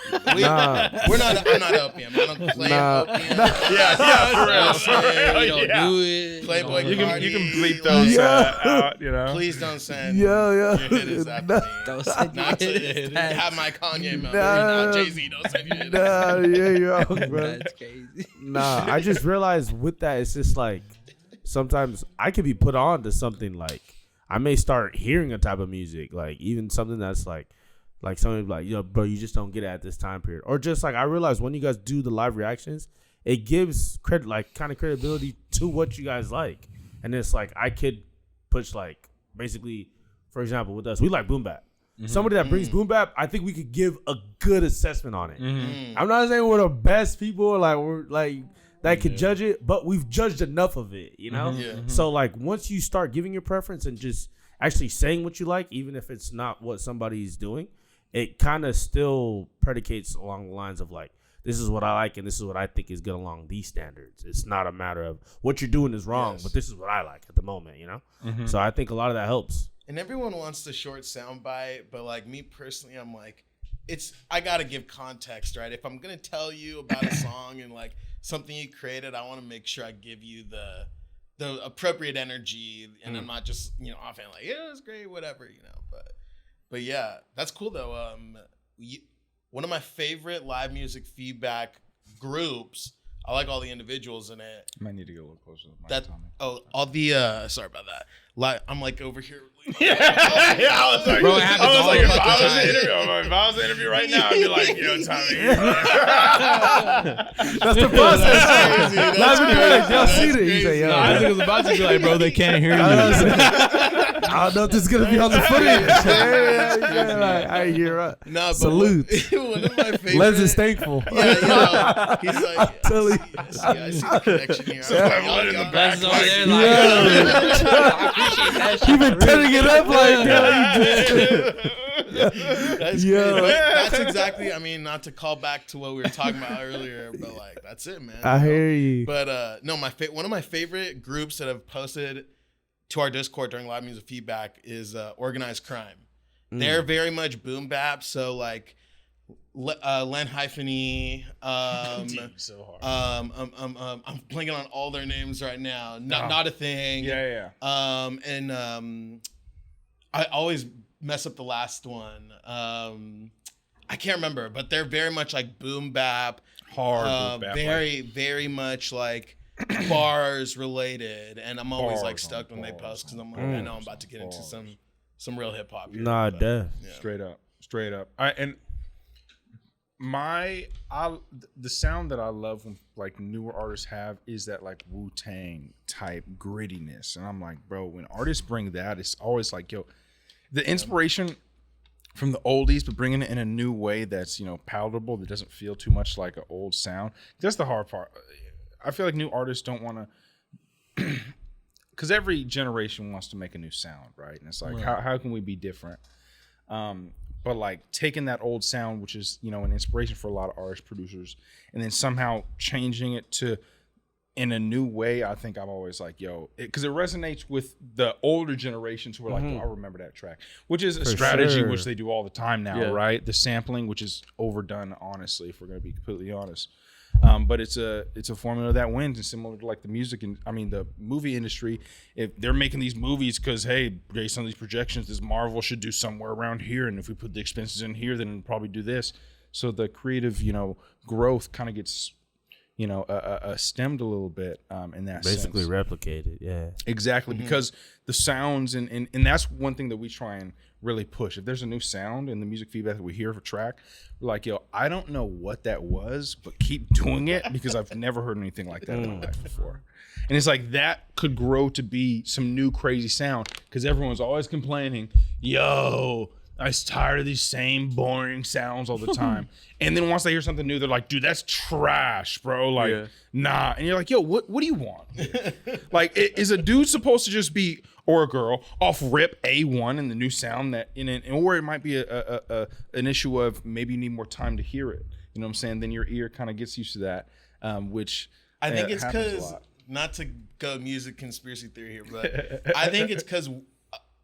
we're not. I'm not opium. I don't claim Nah. opium. Yeah, for real. You don't Yeah. do it. Playboy You can Cardi, bleep those Yeah. out. You know. Please don't send Yo, your hitters after Nah. me. Don't send Not your to hitters. have my Kanye moment. Nah. Jay-Z, don't send your hitters. Nah, yeah, you're wrong, bro. That's crazy. Nah, I just realized with that, it's just like sometimes I could be put on to something like I may start hearing a type of music, like even something that's like something like, yo, bro, you just don't get it at this time period. Or just like I realized when you guys do the live reactions, it gives credit, like kind of credibility to what you guys like. And it's like I could push like basically, for example, with us, we like boom bap. Somebody that brings boom bap, I think we could give a good assessment on it. I'm not saying we're the best people, or like we're like that could judge it, but we've judged enough of it, you know? Yeah. So like once you start giving your preference and just actually saying what you like, even if it's not what somebody's doing, it kind of still predicates along the lines of like, this is what I like and this is what I think is good along these standards. It's not a matter of what you're doing is wrong, Yes. but this is what I like at the moment, you know? So I think a lot of that helps. And everyone wants the short soundbite, but like me personally, I'm like, I gotta give context, right? If I'm gonna tell you about a song and like something you created, I want to make sure I give you the appropriate energy, and I'm not just offhand like, yeah, it was great, whatever, But yeah, that's cool though. One of my favorite live music feedback groups. I like all the individuals in it. Might need to get a little closer to the mic, That Tommy. all the sorry about that. I'm like over here. Yeah, I was like, Bro, it happens all the if fucking I was time. the interview, if I was the interview right now, I'd be like, yo, Tommy. That's the process. That's Live and direct. Y'all That's see it. He crazy. said, yo, No, I was about to be like, bro, they can't hear you. I don't know if this is gonna be on the footage. Yeah, like, I hear it. No, but Salute. One of my favorite. Lens is thankful. Yeah, he's like, telling I see the connection here. like one in the back. That's over there. Like, I appreciate that He shit. been turning it up like, That's Yo. great. But that's exactly. I mean, not to call back to what we were talking about earlier, but like that's it, man. I hear you. But no, one of my favorite groups that have posted to our Discord during live music feedback is Organized Crime. They're very much boom bap. So like Len Hypheny, So hard. I'm blanking on all their names right now. Not a thing. Yeah. I always mess up the last one. I can't remember, but they're very much like boom bap. Hard. boom bap, Very, very much like bars related, and I'm always like Bars stoked on when they bars post because I'm like, on I know I'm about to get into bars. some real hip hop. here, Nah, but, def. yeah. Straight up. And the sound that I love when like newer artists have is that like Wu-Tang type grittiness, and I'm like, bro, when artists bring that, it's always like, yo, the inspiration from the oldies, but bringing it in a new way that's, palatable, that doesn't feel too much like an old sound. That's the hard part. I feel like new artists don't want to, because every generation wants to make a new sound, right? And it's like, how can we be different? But like taking that old sound, which is, an inspiration for a lot of artists, producers, and then somehow changing it to in a new way. I think I'm always like, because it resonates with the older generations who are like, I remember that track, which is a strategy which they do all the time now, right? The sampling, which is overdone, honestly, if we're going to be completely honest. But it's a formula that wins, and similar to like the music and the movie industry. If they're making these movies because, hey, based on these projections, this Marvel should do somewhere around here, and if we put the expenses in here, then it'll probably do this. So the creative, growth kind of gets, stemmed a little bit in that basically sense. Replicated, yeah. Exactly, because the sounds and that's one thing that we try and really push. If there's a new sound in the music feedback that we hear of a track, we're like, I don't know what that was, but keep doing it because I've never heard anything like that in my life before. And it's like that could grow to be some new crazy sound because everyone's always complaining, I'm tired of these same boring sounds all the time. And then once they hear something new, they're like, dude, that's trash, bro. Like, nah. And you're like, what do you want? Like, is a dude supposed to just be, or a girl, off rip A1 in the new sound or it might be an issue of maybe you need more time to hear it. You know what I'm saying? Then your ear kind of gets used to that, which I think it's because, not to go music conspiracy theory here, but I think it's because,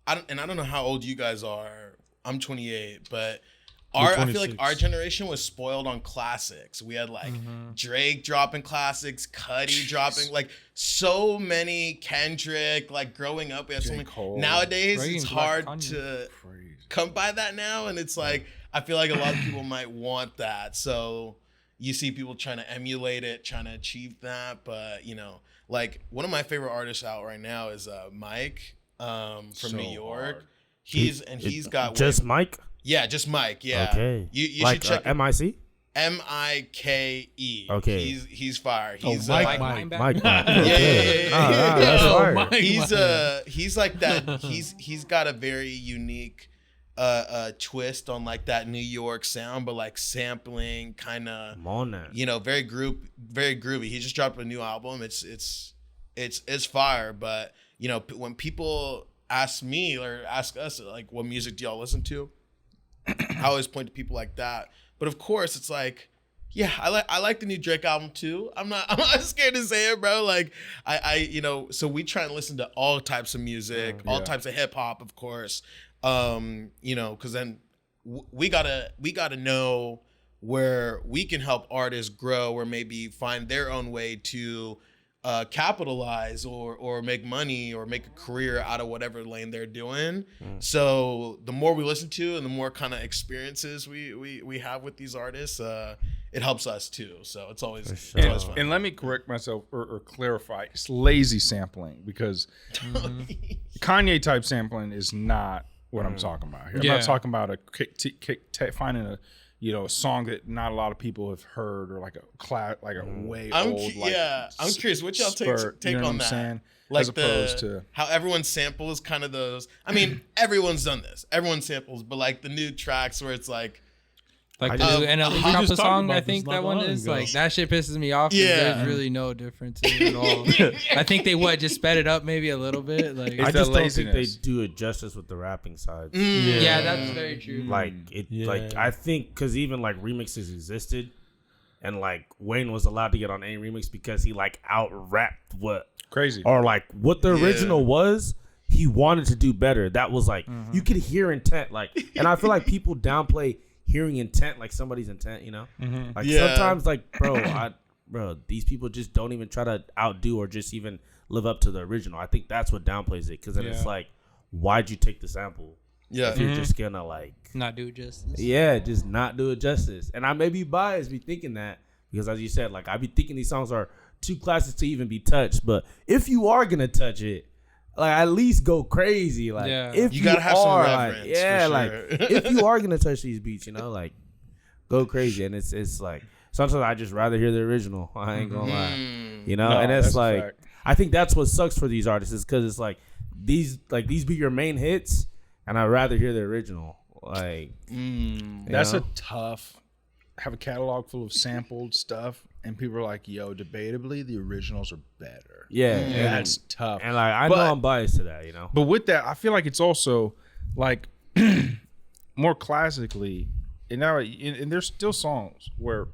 I don't know how old you guys are. I'm 28, but I feel like our generation was spoiled on classics. We had like Drake dropping classics, Cudi dropping, like so many, Kendrick, like growing up, we had so many. Nowadays, it's hard to come by that now. And it's like, I feel like a lot of people might want that. So you see people trying to emulate it, trying to achieve that. But, like one of my favorite artists out right now is Mike from New York. Hard. He's got just Mike. Yeah, just Mike. Yeah. Okay. You like, should check MIC. MIKE. Okay. He's fire. He's Mike. Okay. Yeah. That's fire. He's like that. He's got a very unique twist on like that New York sound, but like sampling kind of. I'm on that. Very groovy. He just dropped a new album. It's fire. But when people ask me or ask us like, what music do y'all listen to? I always point to people like that. But of course, it's like, yeah, I like the new Drake album too. I'm not scared to say it, bro. Like so we try and listen to all types of music, all types of hip hop, of course. Because then we gotta know where we can help artists grow or maybe find their own way to capitalize or make money or make a career out of whatever lane they're doing. So the more we listen to and the more kind of experiences we have with these artists, it helps us too. So it's always fun. And let me correct myself or clarify. It's lazy sampling because Kanye type sampling is not what I'm talking about here. I'm not talking about finding a a song that not a lot of people have heard or like a way old. I'm curious what y'all take on that. Saying? Like as opposed to how everyone samples kind of those. I mean, everyone's done this. Everyone samples, but like the new tracks where it's like the new NLE drop a song. I think that one is like that shit pisses me off. Yeah, there's really no difference in it at all. I think they just sped it up maybe a little bit. Like I just don't think they do it justice with the rapping side. Yeah, that's very true. Like I think because even like remixes existed, and like Wayne was allowed to get on any remix because he like out rapped what crazy or like what the original was. He wanted to do better. That was like you could hear intent. Like, and I feel like people downplay hearing intent, like somebody's intent, like sometimes like bro, these people just don't even try to outdo or just even live up to the original. I think that's what downplays it because then it's like, why'd you take the sample if you're just gonna like not do it justice? Just not do it justice. And I may be biased be thinking that because as you said, like I be thinking these songs are too classic to even be touched, but if you are gonna touch it, like at least go crazy. Like if you gotta have some reverence. Like, like if you are gonna touch these beats, like go crazy. And it's like sometimes I just rather hear the original. I ain't gonna lie. And it's like I think that's what sucks for these artists is because it's like these be your main hits, and I'd rather hear the original. Like, That's know? a tough. Have a catalog full of sampled stuff, and people are like, "Yo, debatably, the originals are better." yeah, That's tough. And like, I know I'm biased to that, you know. But with that, I feel like it's also like more classically, and now and there's still songs where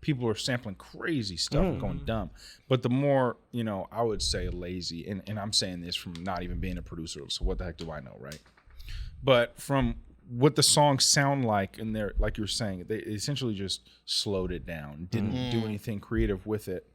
people are sampling crazy stuff and going dumb. But the more, I would say lazy, and I'm saying this from not even being a producer, so what the heck do I know, right? But from what the songs sound like, and they're like you're saying, they essentially just slowed it down, didn't do anything creative with it.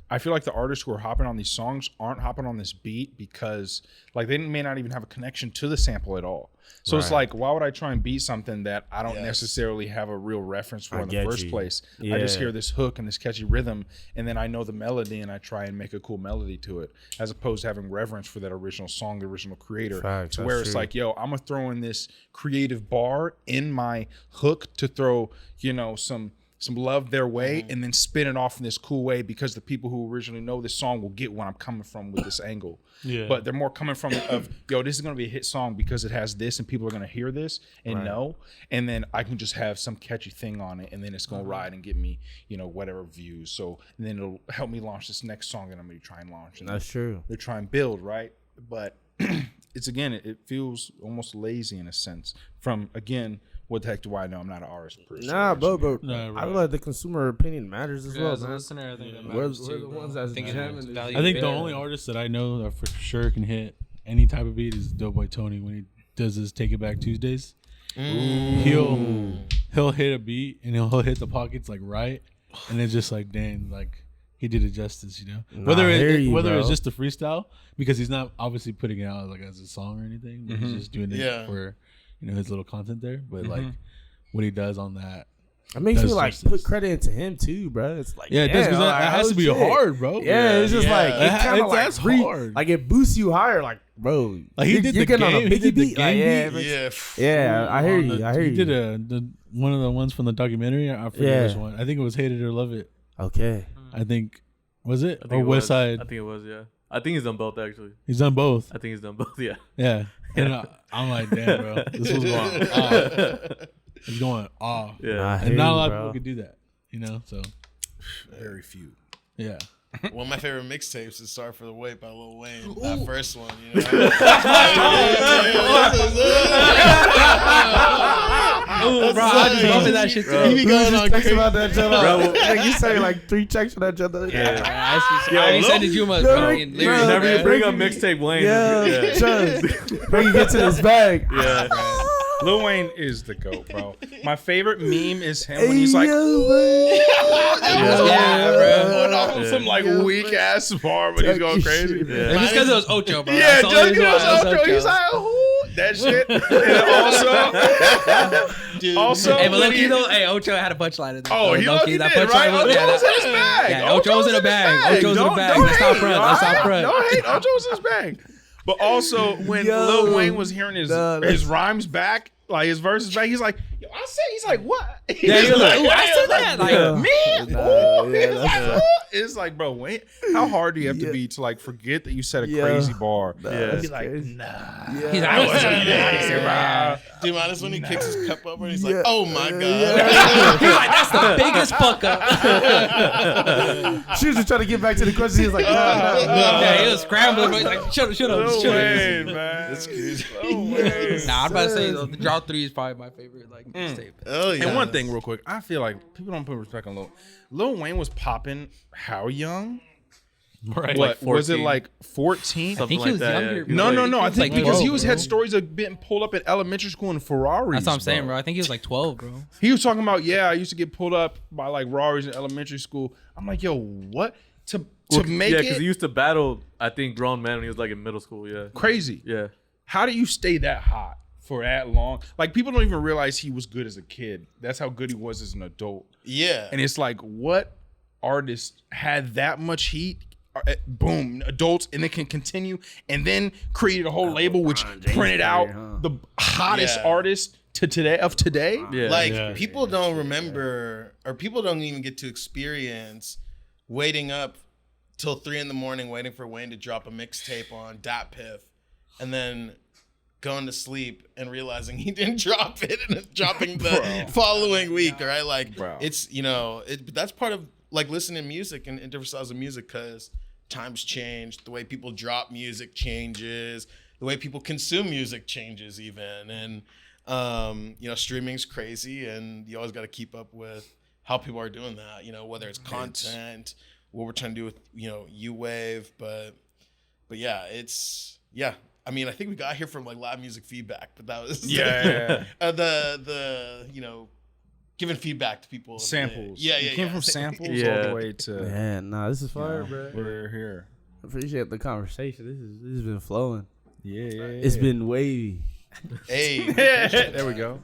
I feel like the artists who are hopping on these songs aren't hopping on this beat because like they may not even have a connection to the sample at all. So it's like, why would I try and beat something that I don't necessarily have a real reference for in the first place? I just hear this hook and this catchy rhythm, and then I know the melody and I try and make a cool melody to it, as opposed to having reverence for that original song, the original creator. Facts, to where it's like, yo, I'm gonna throw in this creative bar in my hook to throw, some love their way, and then spin it off in this cool way because the people who originally know this song will get where I'm coming from with this angle. Yeah. But they're more coming from of, yo, this is going to be a hit song because it has this and people are going to hear this and know. And then I can just have some catchy thing on it and then it's going to ride and get me, whatever views. So and then it'll help me launch this next song that I'm going to try and launch. And that's true. They're trying to build, right? But it's, again, it feels almost lazy in a sense from, again, what the heck do I know? I'm not an artist person. Nah, but No, right. I feel like the consumer opinion matters as well, as a man. listener, I think that We're matters the too, ones bro. that's Thinking jamming it's this value I think the based. only artist that I know that for sure can hit any type of beat is Doughboy Tony when he does his Take It Back Tuesdays. He'll hit a beat and he'll hit the pockets like right, and it's just like, dang, like he did it justice, Whether it's just a freestyle, because he's not obviously putting it out like as a song or anything, but he's just doing it for his little content there. But like what he does on that. It makes me like justice. put credit into him too, bro. It's like, Yeah, it does, because that has to be hard, bro. Yeah, it's just like it kind of like that's hard. like it boosts you higher, like bro. Like he did the game, on a he did the beat, like, game beat. Yeah, I hear you. He did one of the ones from the documentary. I forget which one. I think it was Hate It or Love It. Okay. I think was it I think or it West was. Side? I think it was. Yeah. I think he's done both actually. He's done both. I think he's done both. Yeah. Yeah, and I'm like, damn, bro, this was going off. It's going off. Yeah. And not a lot of people could do that, So Very few. yeah. One of my favorite mixtapes is "Sorry for the Wait" by Lil Wayne. Ooh. That first one, Oh, bro, I just bumping that shit too. He be going on crazy about that, Bro. Like you say like 3 checks for that joke. Yeah, I already sent it to you, my fucking lyrics. Whenever you man. bring up mixtape Wayne, Yeah, just bring it to his bag. yeah. Lil Wayne is the GOAT, bro. My favorite meme is him when he's like, Yeah, bro. going off of some like weak ass bar, but he's going crazy. Yeah. Just because it was Ocho, bro. Yeah, That's the just only because reason why it was Ocho, he's like, ooh, that shit. And also, Hey, but when low-key he- though, hey, Ocho had a punchline in there. Oh, he low-key, did, that right? punchline was- Ocho was in his yeah, bag. Yeah, Ocho was in a bag. Ocho was in a bag. Let's stop front. Let's stop front. Don't hate. Ocho was in his bag. But also, when Yo, Lil Wayne was hearing his rhymes back, like his verses back, he's like, yo, I said, he's like, what? Yeah, he was like, ooh, I said that. Like, me? Nah, Ooh, yeah, he's like, ooh. It's like, bro, Wayne, how hard do you have to be to like forget that you said a crazy bar? Yeah. Be like, nah. he's like, I wasn't that. Dude, minus when he kicks his cup over and he's like, "Oh my god!" He's like, that's the biggest fuck up. She was just trying to get back to the question. He was like, nah. Yeah, he was scrambling, but he's like, shut up. Lil Wayne, man. That's crazy. Nah, I'm about to say the Drought 3 is probably my favorite like mixtape. Oh yeah. And one thing, real quick, I feel like people don't put respect on Lil Wayne was popping how young? Right. What Like was it 14. like 14? I Something think like he was that, younger. yeah. No, bro. no. I think like because he 12, was bro. had stories of being pulled up at elementary school in Ferraris. That's what I'm saying, bro. I think he was like 12, bro. He was talking about, I used to get pulled up by like Ferraris in elementary school. I'm like, yo, what? To make yeah, because it he used to battle, I think, grown men when he was like in middle school. Yeah. crazy. Yeah. How do you stay that hot for that long? Like, people don't even realize he was good as a kid. That's how good he was as an adult. Yeah. And it's like, what artist had that much heat? Boom, adults, and it can continue, and then created a whole label which printed out the hottest artist to today. Yeah. Like people don't remember, or people don't even get to experience waiting up till 3 a.m. waiting for Wayne to drop a mixtape on Dat Piff, and then going to sleep and realizing he didn't drop it and dropping the following week, right? Like, it's, you know, that's part of like listening to music and different styles of music, because times change, the way people drop music changes, the way people consume music changes even. And, you know, streaming's crazy, and you always got to keep up with how people are doing that, you know, whether it's content, what we're trying to do with, you know, UWAVE, but yeah, I mean, I think we got here from like live music feedback, but that was the you know, giving feedback to people. Samples. It came from samples all the way to. Man, nah, this is fire, bro. We're here. Appreciate the conversation. This has been flowing. Yeah. It's been wavy. Hey, There we go.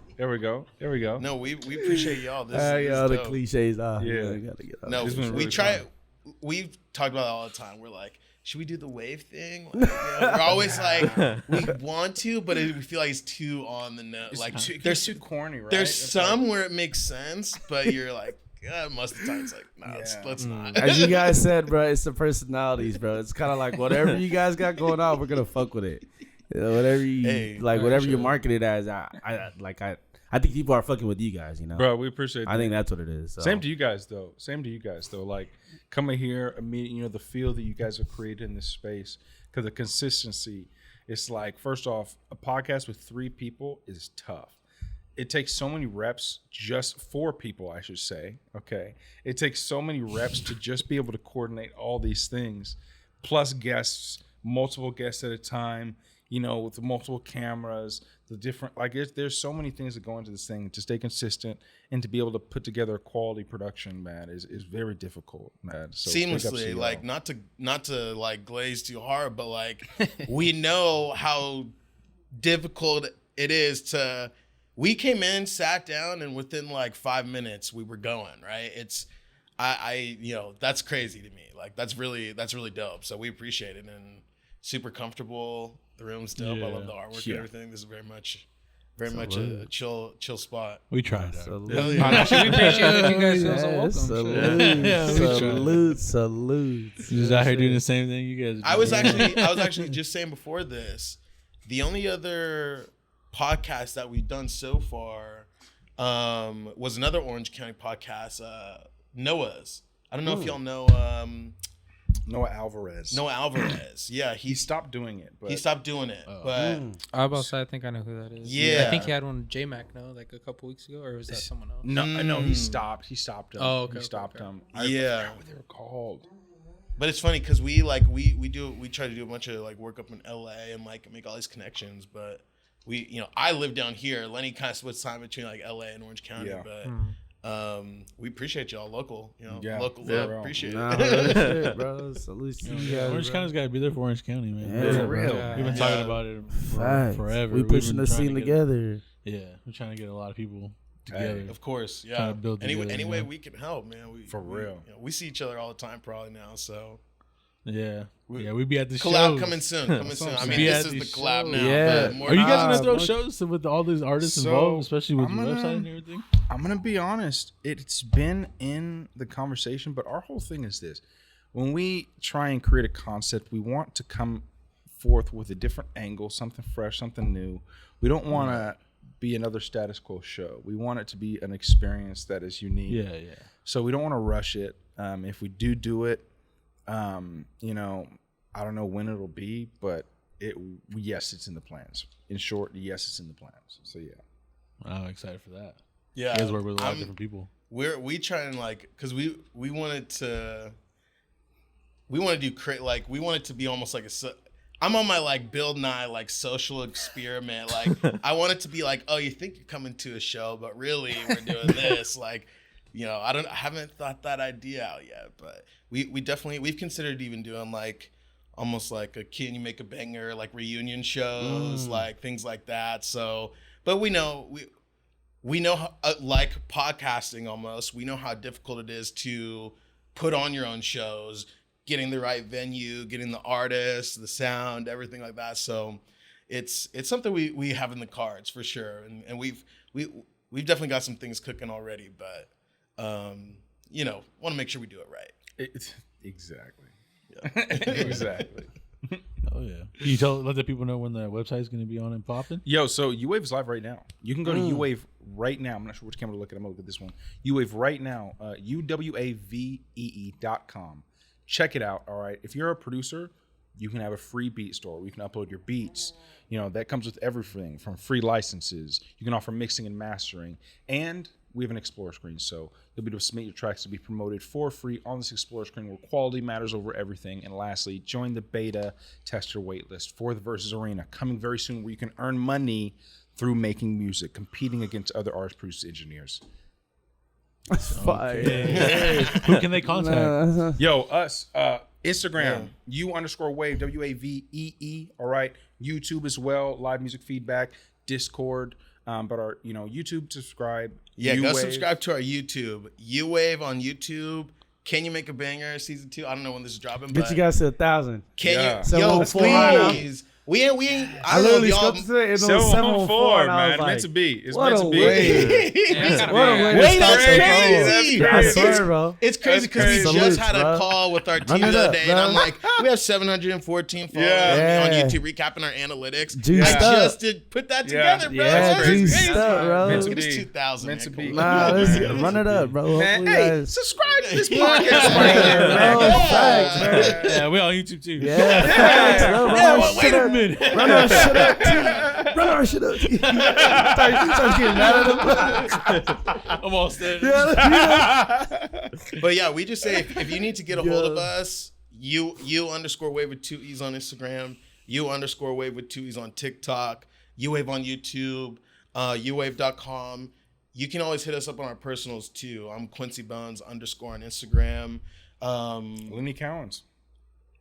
No, we appreciate y'all. This all the dope. cliches off. Yeah. You gotta get off. No, It's been we really try. fun. We've talked about it all the time. We're like, should we do the wave thing? Like, you know, we're always like, we want to, but we feel like it's too on the nose. Like, There's too corny, right? there's It's some where it makes sense, but you're like, most of the time it's like, nah, let's not. As you guys said, bro, it's the personalities, bro. It's kind of like whatever you guys got going on, we're gonna fuck with it. You know, whatever you whatever you market it as, I think people are fucking with you guys. You know, bro. We appreciate. I think that's what it is. So. Same to you guys, though. Like coming here, meeting, you know, the feel that you guys have created in this space, because the consistency. It's like, first off, a podcast with 3 people is tough. It takes so many reps, just 4 people, I should say. Okay, it takes so many reps to just be able to coordinate all these things, plus guests, multiple guests at a time. You know, with multiple cameras, the different, like, there's so many things that go into this thing to stay consistent and to be able to put together a quality production, man, is very difficult, man. So Seamlessly, like, not to like glaze too hard, but like, we know how difficult it is to. We came in, sat down, and within like 5 minutes we were going, right? It's, I you know, that's crazy to me. Like, that's really dope. So we appreciate it, and super comfortable. The room's dope. I love the artwork and everything. This is very much a chill spot. We tried. We appreciate that you guys feel so welcome. Salute. Just out here doing the same thing you guys. I was actually just saying before this, the only other podcast that we've done so far was another Orange County podcast, Noah's. I don't know if y'all know Noah Alvarez. Yeah, he stopped doing it. But he stopped doing it. But I was about to say, I think I know who that is. Yeah. I think he had one with J-Mac, no? Like a couple weeks ago, or was that someone else? no, he stopped. He stopped them. Oh, okay. He stopped them. Yeah. I forgot what they were called. But it's funny because we try to do a bunch of like work up in LA and like make all these connections. But we, you know, I live down here. Lenny kind of splits time between like LA and Orange County. Yeah. But we appreciate y'all local, you know, Yeah. local Yeah, love. bro. Appreciate Nah, it. shit, bro. Salute to you guys. Orange County's got to be there for Orange County, man. Yeah, For real. We've been talking about it Facts. forever. We We've pushing been the trying scene to get- together. Yeah, we're trying to get a lot of people together. Of course, Trying yeah. to build together, Any you way know? we can help, man. For real. You know, we see each other all the time, probably now. So Yeah, we be at the collab shows. coming soon. I mean, Be this at is the these collab now. Yeah. But more Are you guys gonna throw bunch- shows with all these artists So, involved, especially with I'm your gonna- website and everything? I'm gonna be honest. It's been in the conversation, but our whole thing is this: when we try and create a concept, we want to come forth with a different angle, something fresh, something new. We don't want to be another status quo show. We want it to be an experience that is unique. Yeah. So we don't want to rush it. If we do it, you know, I don't know when it'll be, but yes, it's in the plans. In short, yes, it's in the plans. So yeah. I'm excited for that. Yeah, You guys work with a lot of different people. we try and like, because we wanted to we want it to be almost like I'm on my like Bill Nye like social experiment. Like I want it to be like, oh, you think you're coming to a show, but really we're doing this. Like, you know, I haven't thought that idea out yet, but we've considered even doing like almost like a Can You Make a Banger, like reunion shows, like things like that. So, but we know how, like podcasting almost, we know how difficult it is to put on your own shows, getting the right venue, getting the artists, the sound, everything like that. So it's something we have in the cards for sure. And we've definitely got some things cooking already, but you know, want to make sure we do it right. Exactly. Yeah. Exactly. Oh yeah. Can you let the people know when the website is going to be on and popping? Yo, so UWAVE is live right now. You can go to UWAVE right now. I'm not sure which camera to look at. I'm gonna look at this one. UWAVE right now. UWAVEE.com. Check it out. All right. If you're a producer, you can have a free beat store where you can upload your beats. You know, that comes with everything from free licenses. You can offer mixing and mastering. And we have an Explorer screen. So you'll be able to submit your tracks to be promoted for free on this Explorer screen where quality matters over everything. And lastly, join the beta tester waitlist for the Versus Arena coming very soon where you can earn money through making music, competing against other artists, producers, engineers. Fire. Who can they contact? Yo, us. Instagram, U_wave, WAVEE. All right. YouTube as well. Live music feedback. Discord. But our, YouTube, subscribe. Yeah, go UWAVE. subscribe to our YouTube. UWAVE on YouTube. Can You Make a Banger season 2? I don't know when this is dropping, Get but you guys to 1,000. can Yeah. you? Yo, 714. please. We ain't. I I don't know if literally y'all. scoped it today. It was 714, 714, and I man. was like, Meant to be. It's what meant a to be. way. Yeah, What a way to Wait, start that's the crazy. show. I That's swear, crazy. bro. It's crazy because we crazy. just had Salutes, a bro. call with our team Run the it other up, day, bro. and I'm like, we have 714 followers Yeah. on Yeah. YouTube recapping our analytics. Juiced I up. just did put that Yeah. together, bro. Yeah, That's juiced crazy. up, bro. Meant to It is be. 2,000. Meant to man. be. Come Nah, on. listen, run it up, bro. Man, Hopefully, hey, guys. subscribe to this Yeah, podcast. bro, facts, bro. Yeah, we're on YouTube too. Yeah, facts, bro. Run our Wait shit a up. minute. Run our shit up, too. Run our shit up. Start getting mad at him. I'm all standing. But yeah, we just say if you need to get a hold of us, U_wave with 2 E's on Instagram, U_wave with 2 E's on TikTok, UWAVE on YouTube, UWAVE.com. You can always hit us up on our personals too. I'm Quincy Bones _ on Instagram. Lenny Cowens.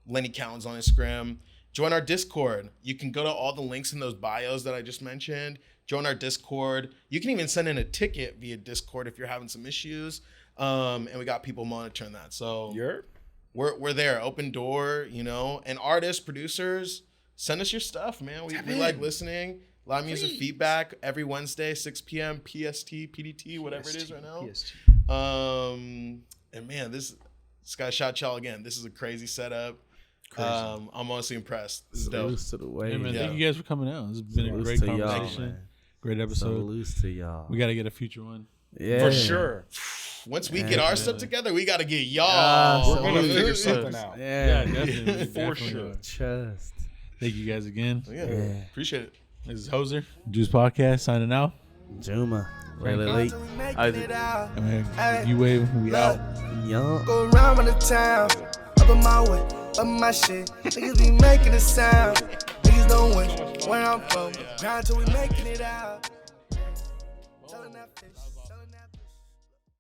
Lenny Cowens on Instagram. Join our Discord. You can go to all the links in those bios that I just mentioned. Join our Discord. You can even send in a ticket via Discord if you're having some issues. And we got people monitoring that. So we're there. Open door, and artists, producers, send us your stuff, man. We like listening. Live music feedback every Wednesday, 6 p.m. PST, PDT, whatever it is right now. PST. And man, this guy shout y'all again. This is a crazy setup. I'm honestly impressed. This is dope. Salutes to the way. Hey, man, Yeah. thank you guys for coming out. This has been a Salutes great to y'all, conversation. man. Great episode. Salutes to y'all. We got to get a future one. Yeah. For sure. Once we get our stuff together, we got to get y'all. We're going to Salute. figure something out. Yeah. definitely. For definitely. sure. Chest. Thank you guys again. Yeah, appreciate it. This is Hoser, Juice Podcast, signing out. Juma. Really late. Isaac. UWAVE, we out. Young. Go around the town, up in my way, up my shit. Niggas be making a sound. Niggas don't win where I'm from. Grind till we making it out. Selling that fish, selling that